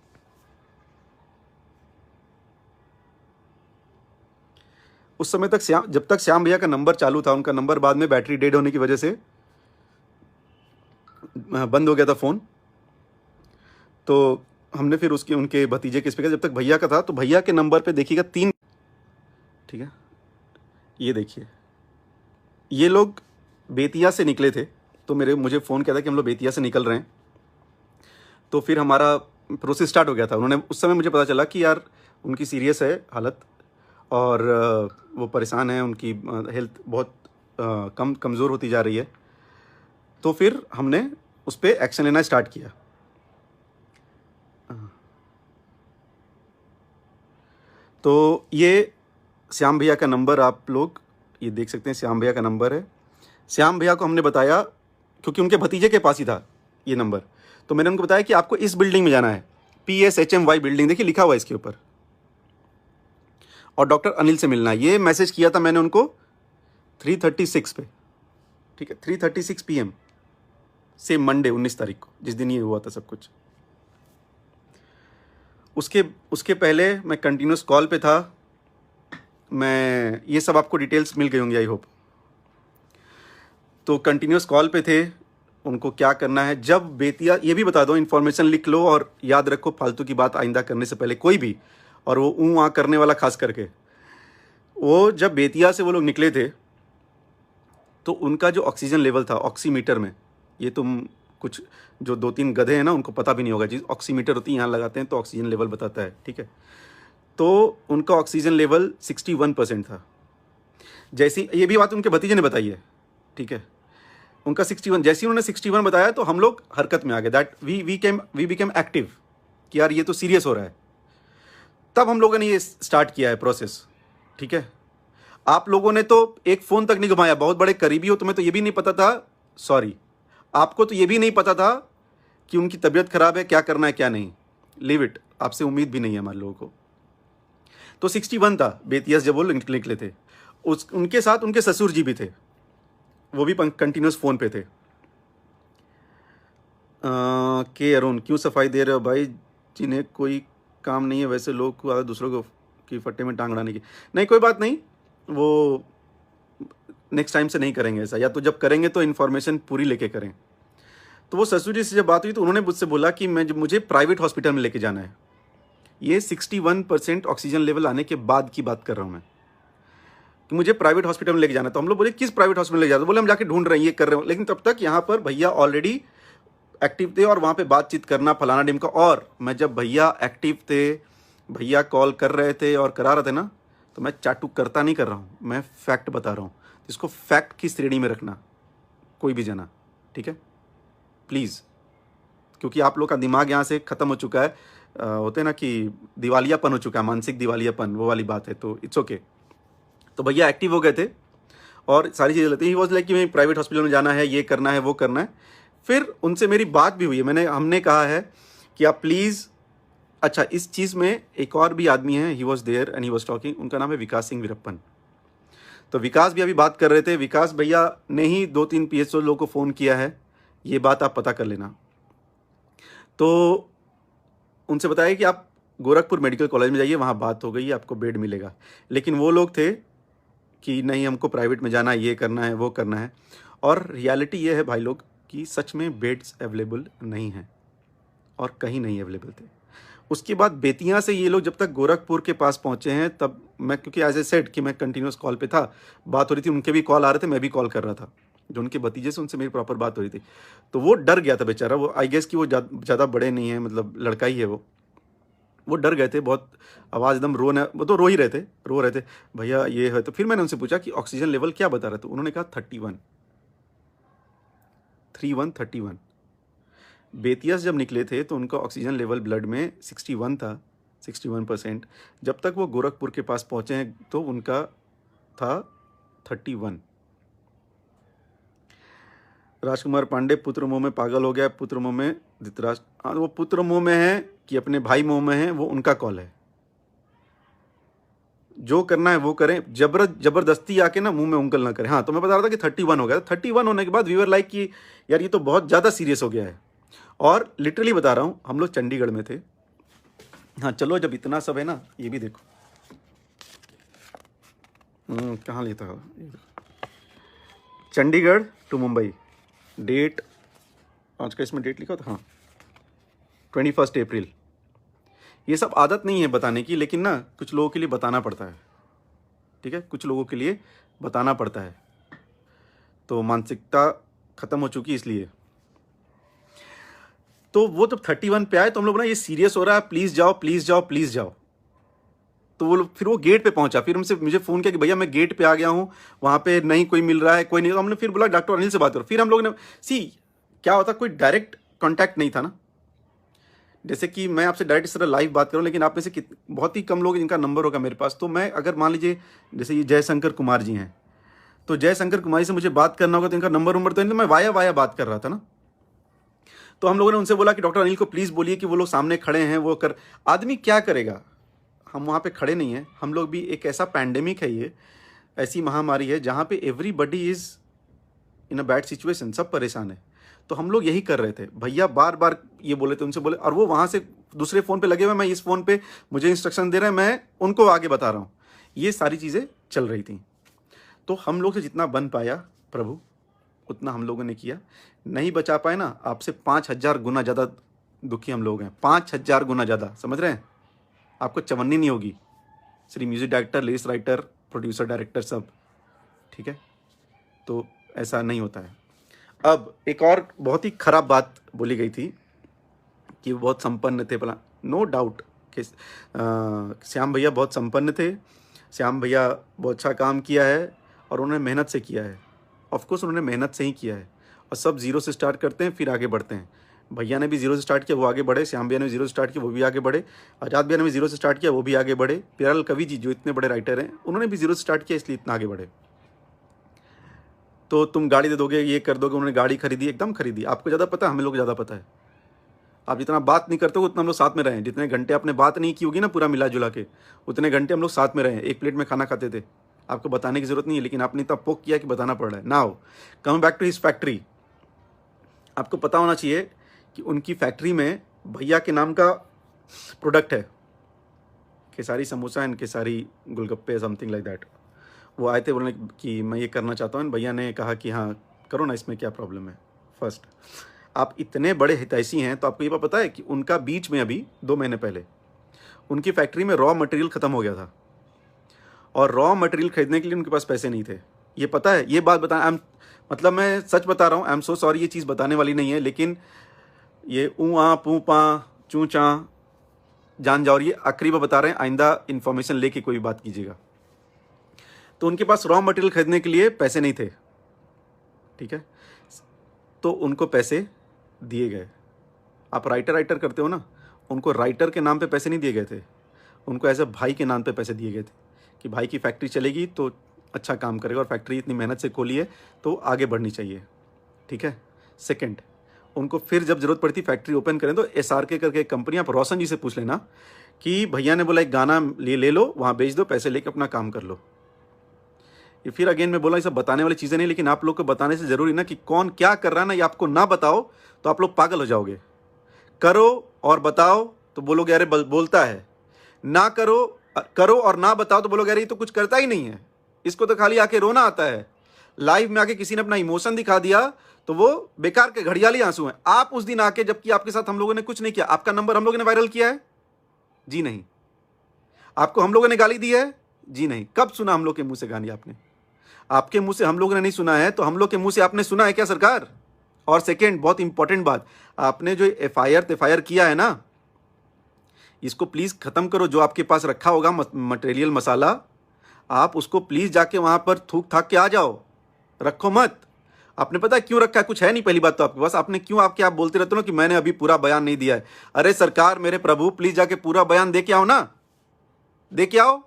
उस समय तक जब तक श्याम भैया का नंबर चालू था, उनका नंबर बाद में बैटरी डेड होने की वजह से बंद हो गया था फ़ोन। तो हमने फिर उनके भतीजे के स्पीकर, जब तक भैया का था, तो भैया के नंबर पे देखिएगा 3। ठीक है, ये देखिए, ये लोग बेतिया से निकले थे, तो मुझे फ़ोन किया था कि हम लोग बेतिया से निकल रहे हैं। तो फिर हमारा प्रोसेस स्टार्ट हो गया था। उन्होंने, उस समय मुझे पता चला कि यार उनकी सीरियस है हालत और वो परेशान है, उनकी हेल्थ बहुत कमज़ोर होती जा रही है। तो फिर हमने उस पर एक्शन लेना स्टार्ट किया। तो ये श्याम भैया का नंबर आप लोग ये देख सकते हैं, श्याम भैया का नंबर है। श्याम भैया को हमने बताया, क्योंकि उनके भतीजे के पास ही था ये नंबर, तो मैंने उनको बताया कि आपको इस बिल्डिंग में जाना है, PSHMY बिल्डिंग, देखिए लिखा हुआ है इसके ऊपर, और डॉक्टर अनिल से मिलना है। ये मैसेज किया था मैंने उनको 3:36 पे। ठीक है, 3:36 PM से मंडे 19 तारीख को, जिस दिन ये हुआ था सब कुछ। उसके पहले मैं कंटिन्यूस कॉल पे था। मैं ये सब आपको डिटेल्स मिल गई होंगी आई होप। तो कंटिन्यूस कॉल पे थे, उनको क्या करना है। जब बेतिया, ये भी बता दो, इन्फॉर्मेशन लिख लो और याद रखो, फालतू की बात आइंदा करने से पहले कोई भी, और वो आ करने वाला खास करके, वो जब बेतिया से वो लोग निकले थे तो उनका जो ऑक्सीजन लेवल था ऑक्सीमीटर में, ये तुम कुछ जो 2-3 गधे हैं ना, उनको पता भी नहीं होगा, चीज़ ऑक्सीमीटर होती है, यहाँ लगाते हैं तो ऑक्सीजन लेवल बताता है। ठीक है, तो उनका ऑक्सीजन लेवल 61% था। जैसी, ये भी बात उनके भतीजे ने बताई है। ठीक है, उनका 61, जैसे उन्होंने 61 बताया तो हम लोग हरकत में आ गए, दैट वी बिकेम एक्टिव कि यार ये तो सीरियस हो रहा है। तब हम लोगों ने ये स्टार्ट किया है प्रोसेस। ठीक है, आप लोगों ने तो एक फ़ोन तक नहीं घुमाया, बहुत बड़े करीबी हो, तुम्हें तो ये भी नहीं पता था, सॉरी, आपको तो ये भी नहीं पता था कि उनकी तबीयत खराब है, क्या करना है क्या नहीं, लीव इट, आपसे उम्मीद भी नहीं है हमारे लोगों को। तो 61 था बेतिया जब वो निकले थे। उनके साथ उनके ससुर जी भी थे, वो भी कंटिन्यूस फ़ोन पे थे। के अरुण, क्यों सफाई दे रहे हो भाई, जिन्हें कोई काम नहीं है वैसे लोग को दूसरों को की फट्टे में टांग अड़ाने की। नहीं, कोई बात नहीं, वो नेक्स्ट टाइम से नहीं करेंगे ऐसा, या तो जब करेंगे तो इन्फॉर्मेशन पूरी लेके करें। तो वो ससुर जी से जब बात हुई तो उन्होंने मुझसे बोला कि मुझे प्राइवेट हॉस्पिटल में लेके जाना है। ये 61% ऑक्सीजन लेवल आने के बाद की बात कर रहा हूँ मैं, कि मुझे प्राइवेट हॉस्पिटल में लेके जाना है। तो हम लोग बोले किस प्राइवेट हॉस्पिटल में ले जाते, बोले हम जाके ढूंढ रहे हैं, ये कर रहे हैं। लेकिन तब तक यहाँ पर भैया ऑलरेडी एक्टिव थे और वहाँ पे बातचीत करना फलाना डिमका। और मैं जब भैया एक्टिव थे, भैया कॉल कर रहे थे और करा रहे थे ना, तो मैं चाटू करता नहीं कर रहा हूँ, मैं फैक्ट बता रहा हूँ। इसको फैक्ट की श्रेणी में रखना कोई भी जना, ठीक है प्लीज़, क्योंकि आप लोग का दिमाग यहाँ से ख़त्म हो चुका है। होते हैं ना कि दिवालियापन हो चुका है, मानसिक दिवालियापन, वो वाली बात है। तो इट्स ओके। तो भैया एक्टिव हो गए थे और सारी चीज़ें लेते ही, वॉज लाइक कि मैं प्राइवेट हॉस्पिटल में जाना है, ये करना है, वो करना है। फिर उनसे मेरी बात भी हुई है, हमने कहा है कि आप प्लीज़, अच्छा इस चीज़ में एक और भी आदमी है, he was there and he was talking, उनका नाम है विकास सिंह वीरप्पन। तो विकास भी अभी बात कर रहे थे, विकास भैया ने ही 2-3 PSO लोगों को फ़ोन किया है, ये बात आप पता कर लेना। तो उनसे बताया कि आप गोरखपुर मेडिकल कॉलेज में जाइए, वहाँ बात हो गई, आपको बेड मिलेगा। लेकिन वो लोग थे कि नहीं, हमको प्राइवेट में जाना है, ये करना है, वो करना है। और रियलिटी ये है भाई लोग कि सच में बेड्स अवेलेबल नहीं हैं और कहीं नहीं अवेलेबल थे। उसके बाद बेतिया से ये लोग जब तक गोरखपुर के पास पहुँचे हैं, तब मैं, क्योंकि एज ए सेड कि मैं कंटिन्यूस कॉल पे था, बात हो रही थी, उनके भी कॉल आ रहे थे, मैं भी कॉल कर रहा था, जो उनके भतीजे से उनसे मेरी प्रॉपर बात हो रही थी। तो वो डर गया था बेचारा, वो आई गेस कि वो ज़्यादा बड़े नहीं है, मतलब लड़का ही है वो डर गए थे बहुत, आवाज़ एकदम वो तो रो रहे थे भैया ये है। तो फिर मैंने उनसे पूछा कि ऑक्सीजन लेवल क्या बता रहे थे, उन्होंने कहा 31। बेतिया से जब निकले थे तो उनका ऑक्सीजन लेवल ब्लड में 61 था, 61%। जब तक वो गोरखपुर के पास पहुंचे हैं तो उनका था 31। राजकुमार पांडे पुत्र मोह में पागल हो गया, पुत्र मोह में धृतराष्ट्र। हाँ, वो पुत्र मोह में है कि अपने भाई मोह में है, वो उनका कॉल है। जो करना है वो करें, जबरदस्ती आके ना मुंह में उंगल ना करें। हाँ, तो मैं बता रहा था कि 31 हो गया। 31 होने के बाद वी वर लाइक कि यार ये तो बहुत ज़्यादा सीरियस हो गया है। और लिटरली बता रहा हूँ, हम लोग चंडीगढ़ में थे। हाँ चलो, जब इतना सब है ना, ये भी देखो कहाँ लेता है, चंडीगढ़ टू मुंबई, डेट आज का इसमें डेट लिखा था, हाँ 21 अप्रैल। ये सब आदत नहीं है बताने की, लेकिन ना कुछ लोगों के लिए बताना पड़ता है, ठीक है, कुछ लोगों के लिए बताना पड़ता है। तो मानसिकता ख़त्म हो चुकी इसलिए। तो वो जब 31 पे आए तो हम लोग ना ये सीरियस हो रहा है, प्लीज़ जाओ प्लीज़ जाओ प्लीज़ जाओ। तो वो फिर वो गेट पे पहुंचा, फिर मुझे फ़ोन किया कि भैया मैं गेट पे आ गया हूँ, वहाँ पे नहीं कोई मिल रहा है, कोई नहीं। तो हमने फिर बोला डॉक्टर अनिल से बात करो। फिर हम लोग ने क्या होता, कोई डायरेक्ट कॉन्टैक्ट नहीं था ना, जैसे कि मैं आपसे डायरेक्ट इस तरह लाइव बात करूं, लेकिन आप में से बहुत ही कम लोग जिनका नंबर होगा मेरे पास। तो मैं अगर मान लीजिए जैसे ये जयशंकर कुमार जी हैं, तो जयशंकर कुमार जी से मुझे बात करना होगा तो इनका नंबर तो मैं वाया बात कर रहा था ना। तो हम लोगों ने उनसे बोला कि डॉक्टर अनिल को प्लीज़ बोलिए कि वो लोग सामने खड़े हैं, वो कर। आदमी क्या करेगा, हम वहाँ पे खड़े नहीं हैं, हम लोग भी एक ऐसा पैंडेमिक है, ये ऐसी महामारी है जहाँ पे everybody is in a bad situation, सब परेशान है। तो हम लोग यही कर रहे थे, भैया बार बार ये बोले थे, उनसे बोले, और वो वहाँ से दूसरे फ़ोन पे लगे हुए, मैं इस फ़ोन पे मुझे इंस्ट्रक्शन दे रहे हैं, मैं उनको आगे बता रहा हूँ, ये सारी चीज़ें चल रही थी। तो हम लोग से जितना बन पाया प्रभु उतना हम लोगों ने किया। नहीं बचा पाए ना, आपसे 5000 गुना ज़्यादा दुखी हम लोग हैं, 5000 गुना ज़्यादा, समझ रहे हैं? आपको चवन्नी नहीं होगी, सिर्फ music director, lyrics writer, producer, director सब, ठीक है? तो ऐसा नहीं होता है। अब एक और बहुत ही ख़राब बात बोली गई थी कि वो बहुत संपन्न थे, भला नो डाउट कि श्याम भैया बहुत संपन्न थे, श्याम भैया बहुत अच्छा काम किया है और उन्होंने मेहनत से किया है। ऑफकोर्स उन्होंने मेहनत से ही किया है, और सब ज़ीरो से स्टार्ट करते हैं फिर आगे बढ़ते हैं। भैया ने भी ज़ीरो से स्टार्ट किया, वो आगे बढ़े। श्याम भैया ने भी ज़ीरो से स्टार्ट किया, वो भी आगे बढ़े। आज़ाद भैया ने भी ज़ीरो से स्टार्ट किया, वो भी आगे बढ़े। प्यारेलाल कवि जी जो इतने बड़े राइटर हैं, उन्होंने भी ज़ीरो से स्टार्ट किया, इसलिए इतना आगे बढ़े। तो तुम गाड़ी दे दोगे, ये कर दोगे, उन्होंने गाड़ी खरीदी, एकदम खरीदी। आपको ज़्यादा पता है, हमें लोग ज़्यादा पता है। आप जितना बात नहीं करते हो उतना हम लोग साथ में रहे, जितने घंटे आपने बात नहीं की होगी ना पूरा मिला जुला के, उतने घंटे हम लोग साथ में रहे, एक प्लेट में खाना खाते थे। आपको बताने की ज़रूरत नहीं है, लेकिन आपने इतना पोक किया कि बताना पड़ रहा है। Now come back to his factory. आपको पता होना चाहिए कि उनकी फैक्ट्री में भैया के नाम का प्रोडक्ट है, Khesari samosa and Khesari golgappe, something like that. वो आए थे, बोलने कि मैं ये करना चाहता हूँ। भैया ने कहा कि हाँ करो ना, इसमें क्या प्रॉब्लम है। फर्स्ट, आप इतने बड़े हितैषी हैं तो आपको ये पता है कि उनका बीच में अभी 2 महीने पहले उनकी फैक्ट्री में रॉ मटेरियल ख़त्म हो गया था, और रॉ मटेरियल खरीदने के लिए उनके पास पैसे नहीं थे। ये पता है, ये बात बता, मतलब मैं सच बता रहा हूँ, आई एम सो सॉरी, ये चीज़ बताने वाली नहीं है, लेकिन ये आ पू पा चू चा जान जाओ, ये आखिरी बार बता रहे हैं, आइंदा इन्फॉर्मेशन लेके कोई बात कीजिएगा। तो उनके पास रॉ मटेरियल खरीदने के लिए पैसे नहीं थे, ठीक है, तो उनको पैसे दिए गए। आप राइटर करते हो ना, उनको राइटर के नाम पे पैसे नहीं दिए गए थे, उनको एज ए भाई के नाम पे पैसे दिए गए थे कि भाई की फैक्ट्री चलेगी तो अच्छा काम करेगा, और फैक्ट्री इतनी मेहनत से खोली है तो आगे बढ़नी चाहिए, ठीक है। सेकंड, उनको फिर जब जरूरत पड़ती फैक्ट्री ओपन करें तो SRK करके एक कंपनी, आप रोशन जी से पूछ लेना कि भैया ने बोला एक गाना ले लो, वहाँ बेच दो, पैसे लेके अपना काम कर लो। ये फिर अगेन मैं बोला, ये सब बताने वाली चीज़ें नहीं, लेकिन आप लोग को बताने से ज़रूरी ना कि कौन क्या कर रहा है ना, ये आपको ना बताओ तो आप लोग पागल हो जाओगे। करो और बताओ तो बोलोगे अरे बोलता है, ना करो और ना बताओ तो बोलोगे अरे ये तो कुछ करता ही नहीं है, इसको तो खाली आके रोना आता है। लाइव में आके किसी ने अपना इमोशन दिखा दिया तो वो बेकार के घड़ियाली आंसू हैं। आप उस दिन आके, जबकि आपके साथ हम लोगों ने कुछ नहीं किया, आपका नंबर हम लोगों ने वायरल किया है? जी नहीं। आपको हम लोगों ने गाली दी है? जी नहीं। कब सुना हम लोग के मुंह से गाली आपने? आपके मुंह से हम लोगों ने नहीं सुना है, तो हम लोग के मुंह से आपने सुना है क्या सरकार? और सेकेंड, बहुत इंपॉर्टेंट बात, आपने जो FIR किया है ना, इसको प्लीज खत्म करो। जो आपके पास रखा होगा मटेरियल मसाला, आप उसको प्लीज जाके वहां पर थूक थाक के आ जाओ, रखो मत। आपने पता है क्यों रखा है? कुछ है नहीं पहली बात तो आपके पास, आपने क्यों आप बोलते रहते हो ना कि मैंने अभी पूरा बयान नहीं दिया है। अरे सरकार, मेरे प्रभु, प्लीज जाके पूरा बयान दे के आओ ना, दे के आओ।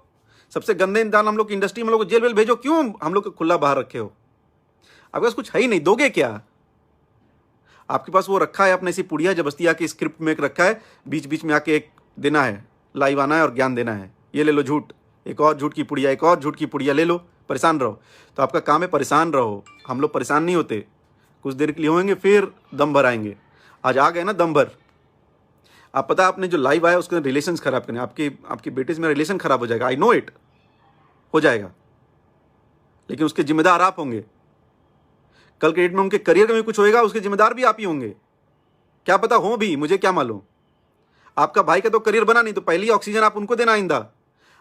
सबसे गंदे इंसान हम लोग की इंडस्ट्री में, हम लोग को जेल वेल भेजो, क्यों हम लोग को खुला बाहर रखे हो? आपके पास कुछ है ही नहीं, दोगे क्या? आपके पास वो रखा है आपने इसी पुड़िया जबरदस्ती आके स्क्रिप्ट में एक रखा है, बीच बीच में आके एक देना है, लाइव आना है और ज्ञान देना है। ये ले लो झूठ, एक और झूठ की पुड़िया, एक और झूठ की पुड़िया ले लो, परेशान रहो। तो आपका काम है परेशान रहो। हम लोग परेशान नहीं होते, कुछ देर के लिए होंगे फिर दम भर आएंगे। आज आ गए ना दम भर। आप पता है आपने जो लाइव आया उसके रिलेशन खराब करने, आपके बेटे से मेरा रिलेशन खराब हो जाएगा, आई नो इट, हो जाएगा, लेकिन उसके जिम्मेदार आप होंगे। कल के डेट में उनके करियर में कुछ होएगा, उसके जिम्मेदार भी आप ही होंगे। क्या पता हो भी, मुझे क्या मालूम। आपका भाई का तो करियर बना नहीं, तो पहली ऑक्सीजन आप उनको देना। आइंदा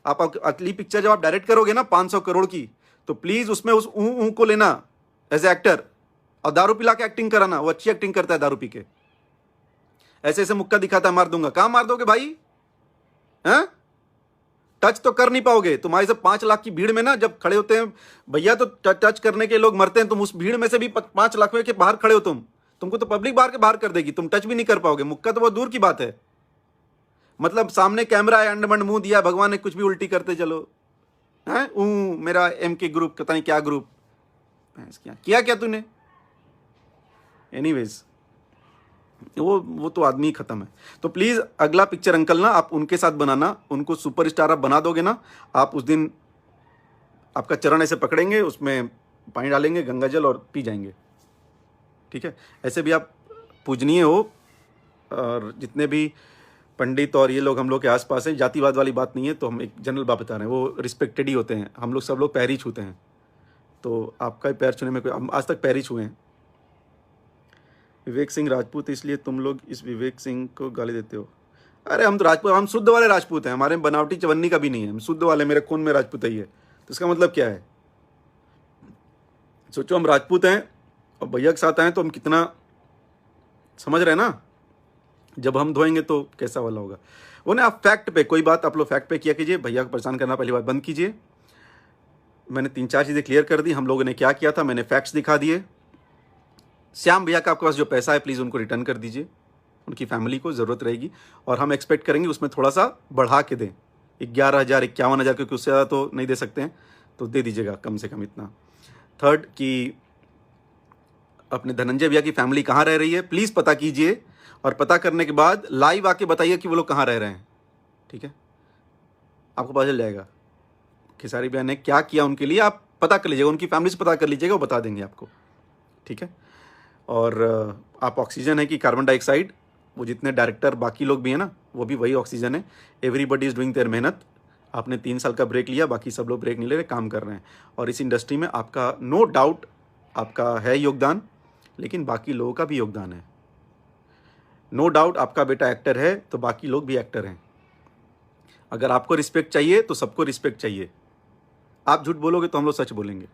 आप अगली पिक्चर जब आप डायरेक्ट करोगे ना 500 करोड़ की, तो प्लीज उसमें उस ऊ को लेना एज ए एक्टर, और दारू पिला के एक्टिंग कराना। वो अच्छी एक्टिंग करता है दारू पी के, ऐसे ऐसे मुक्का दिखाता है, मार दूंगा। कहां मार दोगे भाई? हैं? टच तो कर नहीं पाओगे। तुम्हारे से 5 लाख की भीड़ में ना जब खड़े होते हैं भैया, तो टच करने के लोग मरते हैं, तुम उस भीड़ में से भी 5 लाख के बाहर खड़े हो तुमको तो पब्लिक बाहर के बाहर कर देगी, तुम टच भी नहीं कर पाओगे। मुक्का तो बहुत दूर की बात है। मतलब सामने कैमरा है, अंडमंड मुंह दिया भगवान ने, कुछ भी उल्टी करते चलो। हैं? मेरा MK ग्रुप, पता नहीं क्या ग्रुप किया क्या तूने? एनीवेज, वो तो आदमी खत्म है। तो प्लीज अगला पिक्चर अंकल ना आप उनके साथ बनाना, उनको सुपरस्टार आप बना दोगे ना, आप उस दिन आपका चरण ऐसे पकड़ेंगे, उसमें पानी डालेंगे गंगा जल और पी जाएंगे, ठीक है? ऐसे भी आप पूजनीय हो, और जितने भी पंडित और ये लोग हम लोग के आसपास हैं, जातिवाद वाली बात नहीं है। तो हम एक जनरल बात बता रहे हैं, वो रिस्पेक्टेड ही होते हैं। हम लोग सब लोग पैर ही छूते हैं, तो आपका पैर छूने में कोई, हम आज तक पैर ही छुए हैं। विवेक सिंह राजपूत, इसलिए तुम लोग इस विवेक सिंह को गाली देते हो? अरे हम तो राजपूत, हम शुद्ध वाले राजपूत हैं, हमारे बनावटी चवन्नी का भी नहीं है, हम शुद्ध वाले, मेरे खून में राजपूत ही है। तो इसका मतलब क्या है? सोचो हम राजपूत हैं और भैया के साथ आए तो हम कितना, समझ रहे हैं ना? जब हम धोएंगे तो कैसा वाला होगा वो ना। आप फैक्ट पे, कोई बात आप लोग फैक्ट पे किया कीजिए, भैया को परेशान करना पहली बात बंद कीजिए। मैंने 3-4 चीज़ें क्लियर कर दी, हम लोगों ने क्या किया था, मैंने फैक्ट्स दिखा दिए। श्याम भैया का आपके पास जो पैसा है प्लीज़ उनको रिटर्न कर दीजिए, उनकी फैमिली को ज़रूरत रहेगी, और हम एक्सपेक्ट करेंगे उसमें थोड़ा सा बढ़ा के दें, 11,000 51,000, क्योंकि उससे ज़्यादा तो नहीं दे सकते हैं, तो दे दीजिएगा कम से कम इतना। थर्ड कि अपने धनंजय भैया की फैमिली कहाँ रह रही है प्लीज़ पता कीजिए, और पता करने के बाद लाइव आके बताइए कि वो लोग कहाँ रह रहे हैं, ठीक है? आपको पता चल जाएगा खेसारी भैया ने क्या किया उनके लिए, आप पता कर लीजिएगा, उनकी फैमिली से पता कर लीजिएगा, वो बता देंगे आपको, ठीक है? और आप ऑक्सीजन है कि कार्बन डाइऑक्साइड, वो जितने डायरेक्टर बाकी लोग भी हैं ना, वो भी वही ऑक्सीजन है। एवरीबडी इज़ डूइंग देयर मेहनत। आपने 3 साल का ब्रेक लिया, बाकी सब लोग ब्रेक नहीं ले रहे, काम कर रहे हैं। और इस इंडस्ट्री में आपका नो डाउट आपका है योगदान, लेकिन बाकी लोगों का भी योगदान है। नो डाउट आपका बेटा एक्टर है, तो बाकी लोग भी एक्टर हैं। अगर आपको रिस्पेक्ट चाहिए तो सबको रिस्पेक्ट चाहिए। आप झूठ बोलोगे तो हम लोग सच बोलेंगे।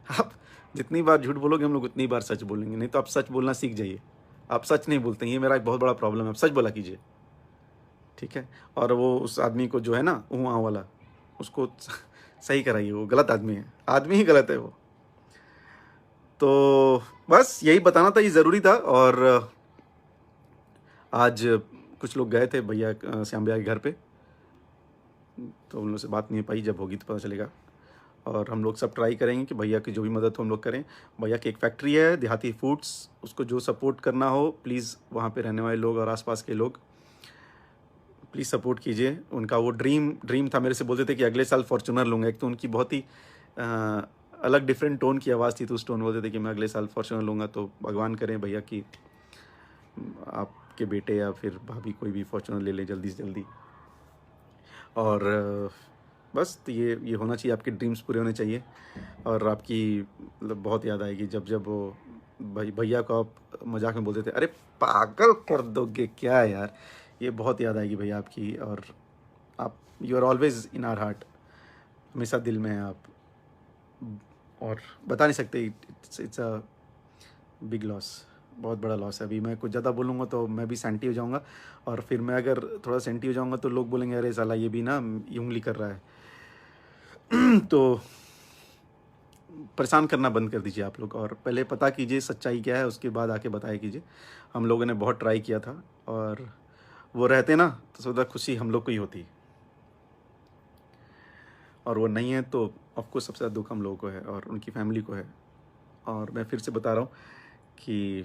आप जितनी बार झूठ बोलोगे हम लोग उतनी बार सच बोलेंगे, नहीं तो आप सच बोलना सीख जाइए। आप सच नहीं बोलते, ये मेरा एक बहुत बड़ा प्रॉब्लम है। आप सच बोला कीजिए, ठीक है? और वो उस आदमी को जो है ना वहाँ वाला, उसको सही कराइए, वो गलत आदमी है, आदमी ही गलत है वो। तो बस यही बताना था, ये ज़रूरी था। और आज कुछ लोग गए थे भैया श्याम भैया के घर पे, तो उन लोग से बात नहीं हो पाई, जब होगी तो पता चलेगा। और हम लोग सब ट्राई करेंगे कि भैया की जो भी मदद हो हम लोग करें। भैया की एक फैक्ट्री है देहाती फूड्स, उसको जो सपोर्ट करना हो प्लीज़, वहाँ पे रहने वाले लोग और आसपास के लोग प्लीज़ सपोर्ट कीजिए। उनका वो ड्रीम था, मेरे से बोलते थे कि अगले साल फॉर्च्यूनर लूँगा। एक तो उनकी बहुत ही अलग डिफरेंट टोन की आवाज़ थी, तो उस टोन बोलते थे कि मैं अगले साल फॉर्च्यूनर लूँगा। तो भगवान करें भैया की आपके बेटे या फिर भाभी कोई भी फॉर्च्यूनर ले लें जल्दी से जल्दी। और बस तो ये होना चाहिए, आपके ड्रीम्स पूरे होने चाहिए। और आपकी मतलब बहुत याद आएगी जब वो भैया को आप मजाक में बोलते थे, अरे पागल कर दोगे क्या यार। ये बहुत याद आएगी भैया आपकी। और आप you are always in our heart, हमेशा दिल में हैं आप, और बता नहीं सकते। इट्स अ बिग लॉस, बहुत बड़ा लॉस है। अभी मैं कुछ ज़्यादा बोलूँगा तो मैं भी सेंटी हो जाऊँगा, और फिर मैं अगर थोड़ा सेंटी हो जाऊँगा तो लोग बोलेंगे अरे साला ये भी ना ये उंगली कर रहा है। तो परेशान करना बंद कर दीजिए आप लोग, और पहले पता कीजिए सच्चाई क्या है, उसके बाद आके बताया कीजिए। हम लोगों ने बहुत ट्राई किया था, और वो रहते ना तो ज़्यादा खुशी हम लोग को ही होती, और वो नहीं है तो ऑफकोर्स सबसे ज़्यादा दुख हम लोगों को है और उनकी फैमिली को है। और मैं फिर से बता रहा हूँ कि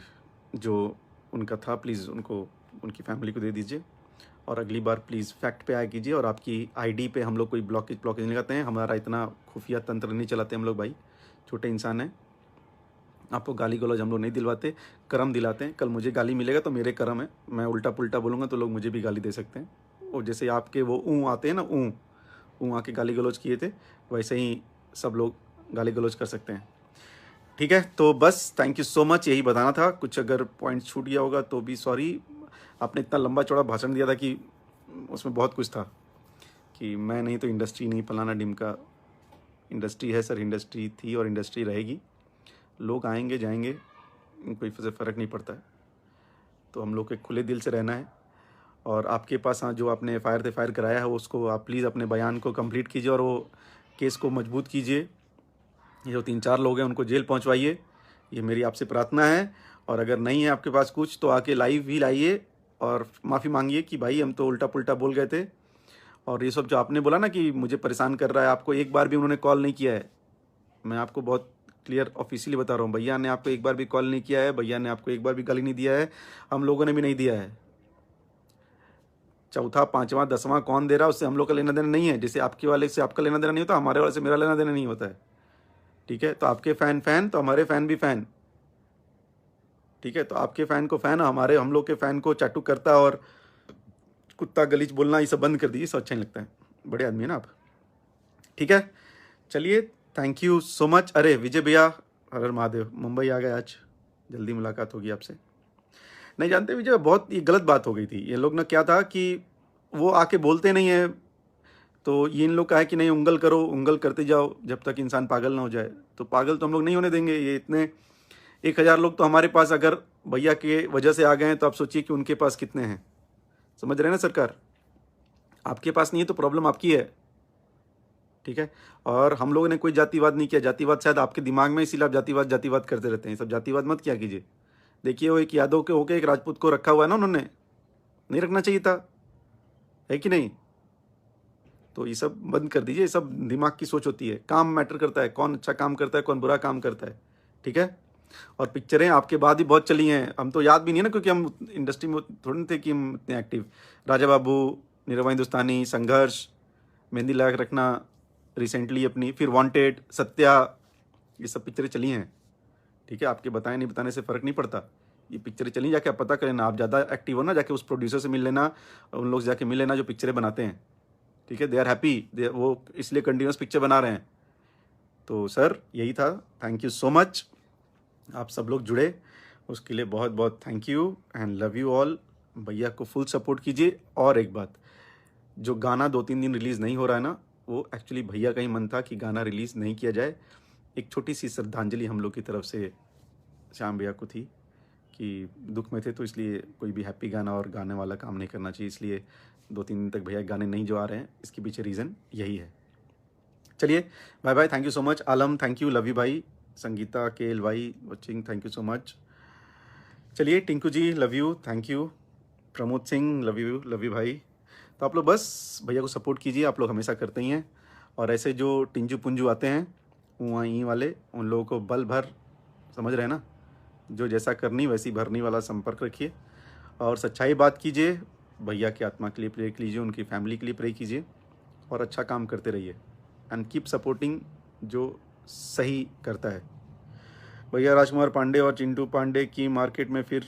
जो उनका था प्लीज़ उनको, उनकी फैमिली को दे दीजिए, और अगली बार प्लीज़ फैक्ट पे आया कीजिए। और आपकी आईडी पे हम लोग कोई ब्लॉकेज नहीं लगाते हैं, हमारा इतना खुफिया तंत्र नहीं चलाते हम लोग भाई, छोटे इंसान हैं। आपको गाली गलौज हम लोग नहीं दिलवाते, कर्म दिलाते हैं। कल मुझे गाली मिलेगा तो मेरे कर्म है, मैं उल्टा पुल्टा बोलूँगा तो लोग मुझे भी गाली दे सकते हैं। और जैसे आपके वो ऊँ आते हैं ना, ऊँ आके गाली गलौज किए थे, वैसे ही सब लोग गाली गलौज कर सकते हैं। ठीक है, तो बस थैंक यू सो मच, यही बताना था। कुछ अगर पॉइंट छूट गया होगा तो भी सॉरी। आपने इतना लंबा चौड़ा भाषण दिया था कि उसमें बहुत कुछ था, कि मैं नहीं तो इंडस्ट्री नहीं, फलाना डिमका। इंडस्ट्री है सर, इंडस्ट्री थी और इंडस्ट्री रहेगी, लोग आएंगे जाएंगे, कोई फ़र्क नहीं पड़ता है। तो हम लोग के खुले दिल से रहना है। और आपके पास हाँ जो आपने FIR कराया है उसको आप प्लीज़ अपने बयान को कंप्लीट कीजिए और वो केस को मजबूत कीजिए। ये जो 3-4 लोग हैं उनको जेल पहुंचवाइए, ये मेरी आपसे प्रार्थना है। और अगर नहीं है आपके पास कुछ तो आके लाइव ही लाइए और माफ़ी मांगिए कि भाई हम तो उल्टा पुल्टा बोल गए थे। और ये सब जो आपने बोला ना कि मुझे परेशान कर रहा है, आपको एक बार भी उन्होंने कॉल नहीं किया है। मैं आपको बहुत क्लियर ऑफिशियली बता रहा हूँ, भैया ने आपको एक बार भी कॉल नहीं किया है, भैया ने आपको एक बार भी गाली नहीं दिया है, हम लोगों ने भी नहीं दिया है। चौथा, पांचवा, 10वां कौन दे रहा है उससे हम लोग का लेना देना नहीं है। जैसे आपके वाले से आपका लेना देना नहीं होता, हमारे वाले से मेरा लेना देना नहीं होता है। ठीक है, तो आपके फैन तो हमारे फैन भी फैन। ठीक है, तो आपके फैन को फैन, हमारे हम लोग के फैन को चाटू करता और कुत्ता गलीच बोलना ये सब बंद कर दीजिए, सब अच्छा नहीं लगता है। बड़े आदमी है ना आप। ठीक है, चलिए थैंक यू सो मच। अरे विजय भैया, हर हर महादेव, मुंबई आ गए आज, जल्दी मुलाकात होगी आपसे। नहीं जानते विजय, बहुत ये गलत बात हो गई थी। ये लोग ना क्या था कि वो आके बोलते नहीं है, तो ये इन लोग का है कि नहीं उंगल करो, उंगल करते जाओ जब तक इंसान पागल ना हो जाए। तो पागल तो हम लोग नहीं होने देंगे। ये इतने 1000 लोग तो हमारे पास अगर भैया के वजह से आ गए हैं, तो आप सोचिए कि उनके पास कितने हैं। समझ रहे हैं ना सरकार, आपके पास नहीं है तो प्रॉब्लम आपकी है। ठीक है, और हम लोगों ने कोई जातिवाद नहीं किया। जातिवाद शायद आपके दिमाग में, इसीलिए आप जातिवाद करते रहते हैं। सब जातिवाद मत किया कीजिए। देखिए वो एक यादव के होके एक राजपूत को रखा हुआ है ना उन्होंने, नहीं रखना चाहिए था, है कि नहीं। तो ये सब बंद कर दीजिए, ये सब दिमाग की सोच होती है। काम मैटर करता है, कौन अच्छा काम करता है, कौन बुरा काम करता है। ठीक है, और पिक्चरें आपके बाद ही बहुत चली हैं, हम तो याद भी नहीं है ना, क्योंकि हम इंडस्ट्री में थोड़ी थे कि हम इतने एक्टिव। राजा बाबू, निरवा हिंदुस्तानी, संघर्ष, मेहंदी लगा के रखना रिसेंटली अपनी, फिर वांटेड, सत्या, ये सब पिक्चरें चली हैं। ठीक है, आपके बताए नहीं बताने से फ़र्क नहीं पड़ता, ये पिक्चरें चली, जाके आप पता कर लेना। आप ज़्यादा एक्टिव हो ना, जाके उस प्रोड्यूसर से मिल लेना, उन लोग से जाके मिल लेना जो पिक्चरें बनाते हैं। ठीक है, दे आर हैप्पी, वो इसलिए कंटिन्यूस पिक्चर बना रहे हैं। तो सर यही था, थैंक यू सो मच। आप सब लोग जुड़े उसके लिए बहुत बहुत thank you and love you all. भैया को फुल सपोर्ट कीजिए। और एक बात, जो गाना 2-3 दिन रिलीज़ नहीं हो रहा है ना, वो एक्चुअली भैया का ही मन था कि गाना रिलीज़ नहीं किया जाए। एक छोटी सी श्रद्धांजलि हम लोग की तरफ से श्याम भैया को थी कि दुख में थे, तो इसलिए कोई भी हैप्पी गाना और गाने वाला काम नहीं करना चाहिए, इसलिए 2-3 दिन तक भैया गाने नहीं जो आ रहे हैं। इसके पीछे रीज़न यही है। चलिए bye bye, thank you so much. Alam thank you, love you भाई। संगीता के भाई watching, thank you so much. चलिए Tinku ji love you, thank you. Pramod Singh love you भाई। तो आप लोग बस भैया को सपोर्ट कीजिए, आप लोग हमेशा करते ही हैं। और ऐसे जो टिंजू पुंजू आते हैं वहीं वाले, उन लोगों को बल भर, समझ रहे हैं ना, जो जैसा करनी वैसी भरनी वाला संपर्क रखिए और सच्चाई बात कीजिए। भैया की आत्मा के लिए प्रे कीजिए, उनकी फैमिली के लिए प्रे कीजिए और अच्छा काम करते रहिए एंड कीप सपोर्टिंग जो सही करता है। भैया राजकुमार पांडे और चिंटू पांडे की मार्केट में फिर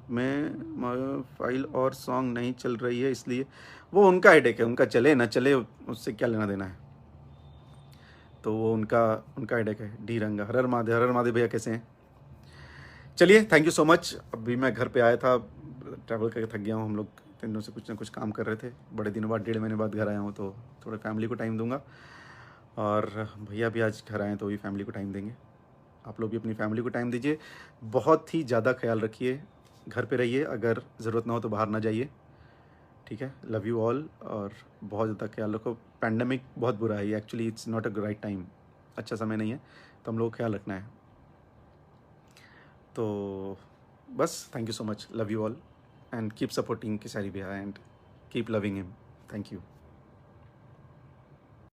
में फाइल और सॉन्ग नहीं चल रही है, इसलिए वो उनका हेडेक है। उनका चले ना चले उससे क्या लेना देना है, तो वो उनका हेडेक है। डी रंगा, हर हर महादेव भैया कैसे हैं। चलिए थैंक यू सो मच। अभी मैं घर पे आया था, ट्रैवल करके थक गया हूँ। हम लोग 3 दिनों से कुछ ना कुछ काम कर रहे थे, बड़े दिनों बाद 1.5 महीने बाद घर आया हूँ, तो थोड़ा फैमिली को टाइम दूंगा। और भैया भी आज घर आए तो भी फैमिली को टाइम देंगे। आप लोग भी अपनी फैमिली को टाइम दीजिए, बहुत ही ज़्यादा ख्याल रखिए, घर पे रहिए, अगर ज़रूरत ना हो तो बाहर ना जाइए। ठीक है, लव यू ऑल और बहुत ज़्यादा ख्याल रखो। पैंडमिक बहुत बुरा है, actually it's not a right time. अच्छा समय नहीं है, तो हम लोग को ख्याल रखना है। तो बस, thank you so much, love you all and keep supporting Khesari भैया and keep loving him. Thank you.